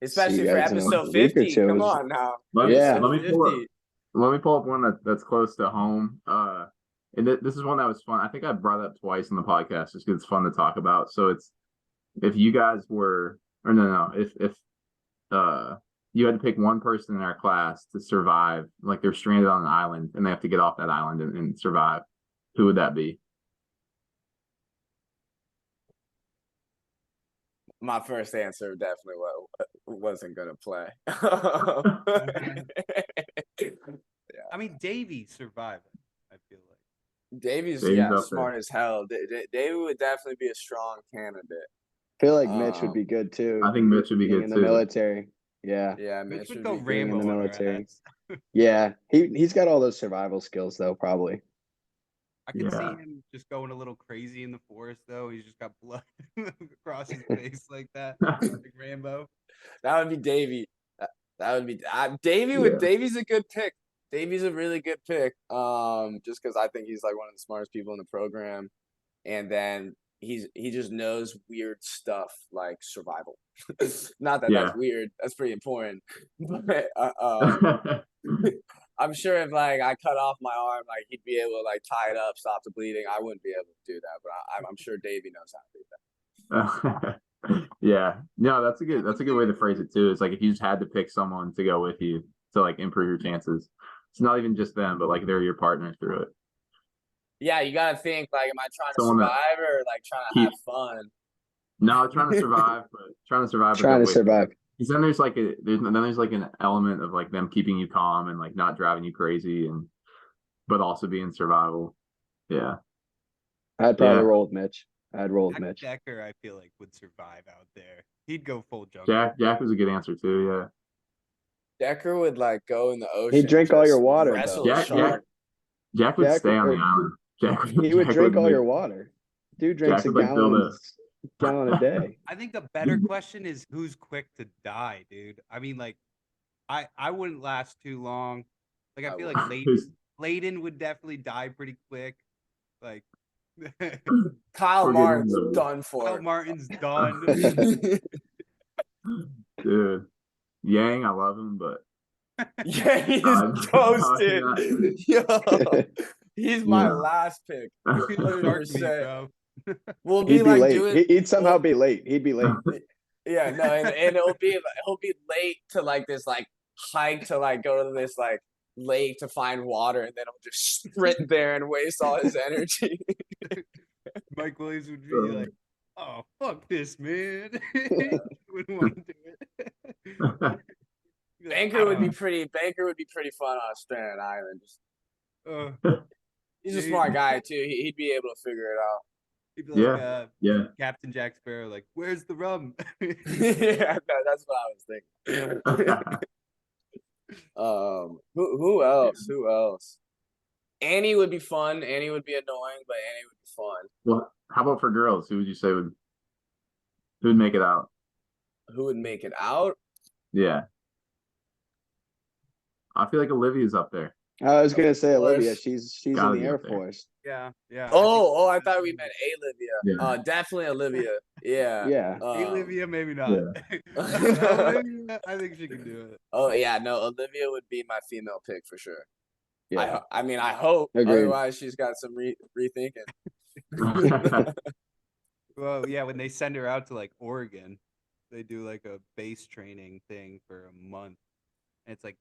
C: Especially
B: See you
C: for
B: guys in a
C: episode
B: week or
C: 50.
B: two.
C: Come on now.
B: Yeah.
D: Let me pull up one that's close to home. And this is one that was fun. I think I brought it up twice in the podcast just because it's fun to talk about. So it's if you guys were, or no, if you had to pick one person in our class to survive, like they're stranded on an island and they have to get off that island and survive, who would that be?
C: My first answer definitely wasn't gonna play.
A: I mean, Davey survived it, I feel like.
C: Davy's smart as hell. Davy would definitely be a strong candidate.
B: I feel like Mitch would be good too.
D: I think Mitch would be good
B: in the
D: too.
B: military. Yeah.
C: Yeah,
A: Mitch would
C: be
A: go
C: good.
A: Rambo
B: in the
A: on our
B: military.
A: ass.
B: Yeah, he's got all those survival skills though, probably.
A: I can see him just going a little crazy in the forest though. He's just got blood across his face like that, like Rambo.
C: That would be Davy. That would be Davy. Davy's a good pick. Davy's a really good pick. Just because I think he's like one of the smartest people in the program, and then he just knows weird stuff like survival. Not that that's weird. That's pretty important. But I'm sure if like I cut off my arm, like he'd be able to like tie it up, stop the bleeding. I wouldn't be able to do that, but I'm sure Davey knows how to do that.
D: Yeah, no, that's a good way to phrase it too. It's like if you just had to pick someone to go with you to like improve your chances. It's not even just them, but like they're your partner through it.
C: Yeah, you gotta think like, am I trying to survive or like trying to have fun?
D: No, trying to survive, but trying to survive. Because then there's like an element of like them keeping you calm and like not driving you crazy, but also being survival. Yeah,
B: I'd probably roll with Mitch. I'd roll with Mitch.
A: Decker, I feel like would survive out there. He'd go full jungle.
D: Jack was a good answer too. Yeah,
C: Decker would like go in the ocean.
B: He'd drink all your water.
D: Jack would stay on the island.
B: He would drink all your water. Dude drinks a gallon a day.
A: I think the better question is who's quick to die, dude. I mean, like, I wouldn't last too long. Like, I feel like Layden would definitely die pretty quick. Like,
C: Kyle Martin's done for.
A: Kyle Martin's done.
D: Dude, Yang, I love him, but
C: yeah, he's toasted. Yo, he's my last pick. 100%. We'll be like
B: late. He'd somehow be late. He'd be late.
C: Yeah, no, and he'll be late to like this like hike to like go to this like lake to find water, and then he'll just sprint there and waste all his energy.
A: Mike Williams would be like, "Oh fuck this, man!" Wouldn't want to do it.
C: Banker would be pretty fun on a stranded island. He's a smart guy too. He'd be able to figure it out.
A: He'd be like, Captain Jack Sparrow, like, "Where's the rum?"
C: Yeah, that's what I was thinking. Who else? Who else? Annie would be fun. Annie would be annoying, but Annie would be fun.
D: Well, how about for girls? Who would you say who would make it out?
C: Who would make it out?
D: Yeah. I feel like Olivia's up there.
B: I was gonna say
C: Of course.
B: Olivia. She's in
D: Gotta
B: the
D: be
B: Air
D: up there.
B: Force.
A: Yeah.
C: I thought we meant Olivia.
D: Yeah.
C: Definitely Olivia. Yeah.
B: Yeah.
A: Olivia, maybe not.
D: Yeah.
A: Olivia, I think she can do it.
C: Oh yeah, no, Olivia would be my female pick for sure.
B: Yeah.
C: I mean, I hope.
B: Agreed.
C: Otherwise, she's got some rethinking.
A: Well, yeah, when they send her out to like Oregon, they do like a base training thing for a month. And it's like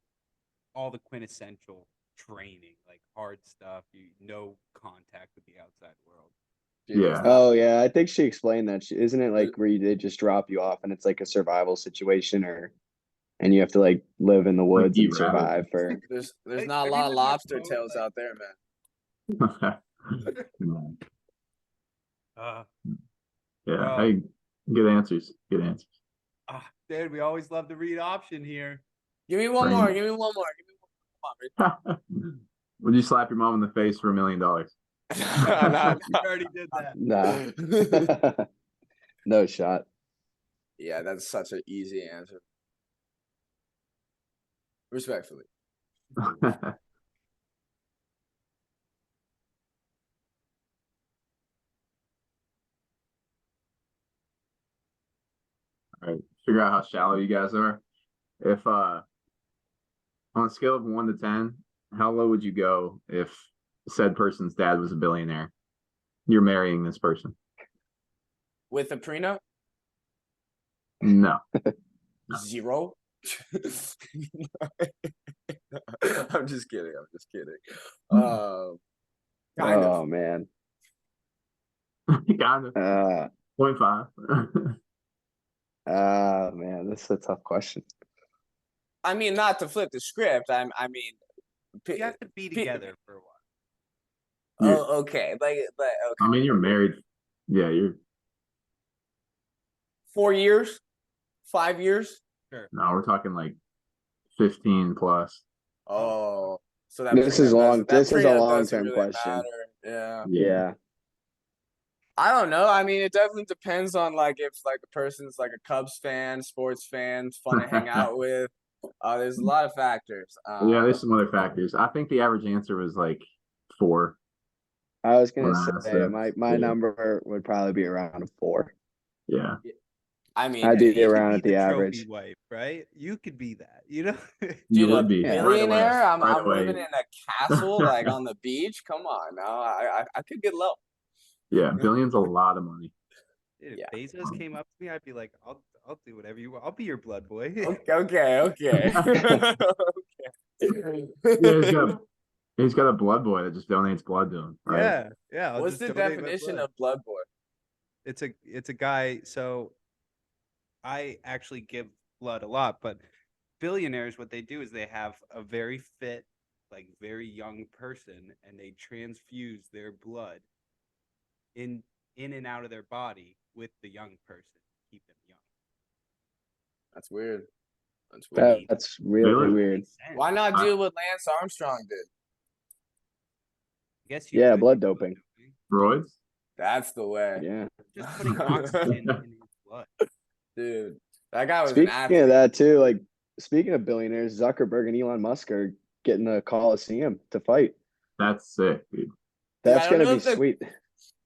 A: all the quintessential training, like hard stuff, no contact with the outside world.
D: Yeah.
B: Oh yeah, I think she explained that. Isn't it like where they just drop you off and it's like a survival situation, and you have to like live in the woods
D: eat
B: and survive for.
C: There's
A: I
C: not a
A: think
C: lot of
A: that's
C: lobster
A: what
C: tails
A: like-
C: out there, man.
A: Uh,
D: Yeah.
A: Well-
D: Hey, good answers. Good answers.
A: Dude, we always love to read option here.
C: Give me one
D: Bring
C: more.
D: it.
C: Give me one more. Give me one more.
D: Would you slap your mom in the face for $1 million?
C: Nah,
A: We already did that.
B: Nah. No shot.
C: Yeah, that's such an easy answer. Respectfully.
D: All right. Figure out how shallow you guys are. If on a scale of 1 to 10, how low would you go if said person's dad was a billionaire? You're marrying this person.
C: With a prenup?
D: No.
C: 0. I'm just kidding. Kind of.
B: Oh man.
D: kind of. 0.5.
B: Man, this is a tough question.
C: I mean, not to flip the script. I mean,
A: You have to be together for a while.
C: oh, okay. Okay.
D: I mean, you're married. Yeah, you're.
C: 4 years, 5 years.
D: No, we're talking like 15 plus.
C: Oh, so
B: This is long. This is a
C: prenup
B: long
C: doesn't
B: term
C: really
B: question.
C: matter. Yeah.
B: Yeah.
C: I don't know. I mean, it definitely depends on like if like the person's like a Cubs fan, sports fan, fun to hang out with. There's a lot of factors.
D: Yeah, there's some other factors. I think the average answer was like 4.
B: I was gonna
D: Wow,
B: say
D: so-
B: my
D: yeah.
B: number would probably be around a 4.
D: Yeah.
C: I mean,
B: I'd be
A: You could
B: around
A: be
B: at the
A: trophy
B: average.
A: wife, right? You could be that, you know?
D: You
C: dude,
D: would
C: a
D: be.
B: Yeah.
C: billionaire. I'm
D: Right away.
C: living in a castle like on the beach. Come on, now I could get low.
D: Yeah, billion's a lot of money.
A: Dude, if
C: Yeah.
A: Bezos came up to me, I'd be like, I'll do whatever you want. I'll be your blood boy.
C: Okay.
D: Yeah, he's got a blood boy that just donates blood to him. Right?
A: Yeah. I'll
C: What's
A: just
C: the
A: donate my
C: definition
A: blood.
C: of blood boy?
A: It's a guy. So I actually give blood a lot, but billionaires, what they do is they have a very fit, like very young person, and they transfuse their blood in and out of their body with the young person, keep them young.
C: That's weird. That's weird.
B: That's really
D: Really?
B: weird.
A: Makes sense.
C: Why not do what Lance Armstrong did?
A: I guess you
B: Yeah,
A: could
B: blood
A: do
B: doping.
D: Roids?
C: That's the way.
B: Yeah.
A: Just putting oxygen in his blood.
C: Dude, that guy was an
B: Speaking
C: athlete.
B: of that too, like speaking of billionaires, Zuckerberg and Elon Musk are getting a Coliseum to fight.
D: That's sick, dude.
B: That's
C: I don't
B: gonna
C: know
B: be
C: if the-
B: sweet.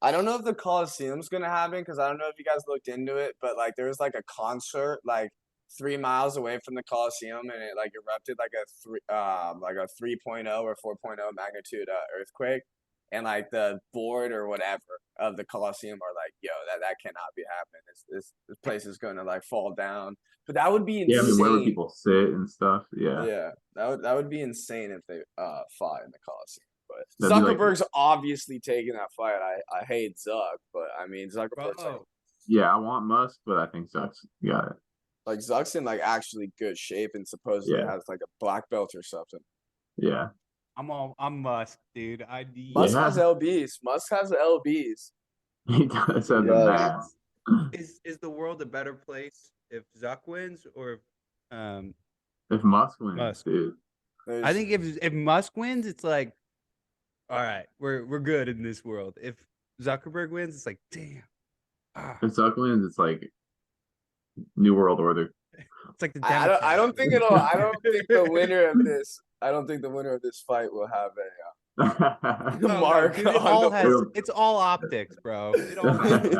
C: I don't know if the Coliseum's gonna happen because I don't know if you guys looked into it, but like there was like a concert like 3 miles away from the Coliseum, and it like erupted like a 3.0 or 4.0 magnitude earthquake, and like the board or whatever of the Coliseum are like, yo, that cannot be happening. This place is gonna like fall down. But that would be insane.
D: Yeah, I mean, where would people sit and stuff? Yeah.
C: Yeah, that would be insane if they fought in the Coliseum. But
D: That'd be like-
C: Zuckerberg's obviously taking that fight. I hate Zuck, but I mean Zuckerberg's
A: Bro,
D: Yeah, I want Musk, but I think Zuck's got it.
C: like Zuck's in like actually good shape and supposedly
D: Yeah.
C: has like a black belt or something.
D: Yeah.
A: I'm Musk, dude. I need
C: Musk
D: Yeah.
C: has LBs. Musk has LBs.
D: He does have
B: He
D: the
B: does.
D: mass.
A: is the world a better place if Zuck wins or if
D: If Musk wins,
A: Musk.
D: dude.
C: There's-
A: I think if Musk wins, it's like, all right, we're good in this world. If Zuckerberg wins, it's like, damn.
D: If Zuck wins, it's like New World Order.
A: It's like the
C: I don't think the winner of this I don't think the winner of this fight will have a
A: No,
C: mark
A: dude, it
C: on
A: all
C: the
A: has.
C: board.
A: It's all optics, bro. It all matters.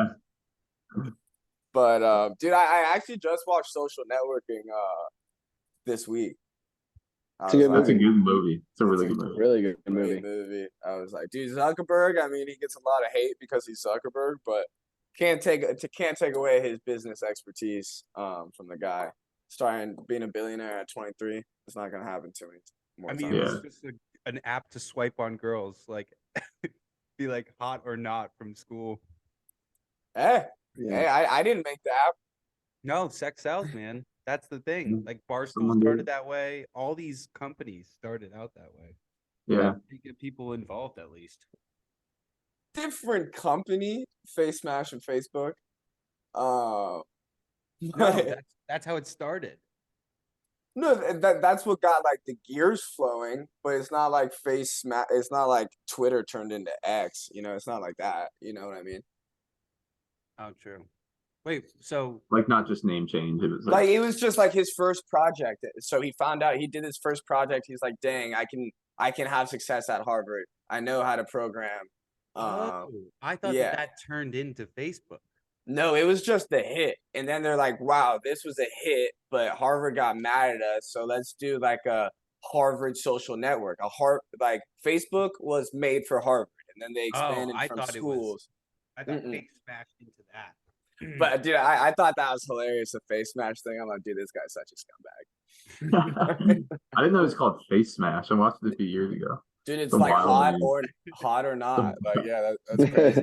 C: But dude, I actually just watched Social Networking this week.
B: It's a good
D: That's a
B: movie.
D: good movie. It's a really
C: It's a
D: good movie.
B: Really good
C: great
B: movie.
C: movie. I was like, dude, Zuckerberg. I mean, he gets a lot of hate because he's Zuckerberg, but can't take away his business expertise from the guy. Being a billionaire at 23, it's not gonna happen to me.
A: I mean, it's just an app to swipe on girls, like be like hot or not from school.
C: Hey,
B: Yeah.
C: hey, I didn't make the app.
A: No, sex sells, man. That's the thing. Like Barstool
D: Someone
A: started
D: did.
A: that way. All these companies started out that way.
D: Yeah.
A: To get people involved, at least.
C: Different company, Face Smash and Facebook.
A: No, that's how it started.
C: No, that's what got like the gears flowing, but it's not like it's not like Twitter turned into X, it's not like that. You know what I mean?
A: Oh, true. Wait, so
D: Like not just name change. It was
C: Like it was just like his first project. So he found out he did his first project. He's like, dang, I can have success at Harvard. I know how to program.
A: I thought
C: yeah.
A: that turned into Facebook.
C: No, it was just the hit. And then they're like, wow, this was a hit, but Harvard got mad at us. So let's do like a Harvard social network. Like Facebook was made for Harvard, and then they expanded from schools.
A: I thought Face smashed into that.
C: But dude, I thought that was hilarious, the face smash thing. I'm like, dude, this guy's such a scumbag.
D: I didn't know it was called Face Smash. I watched it a few years ago.
C: Dude, it's
D: The
C: like
D: wild
C: hot
D: name.
C: or not. Like, yeah, that's crazy.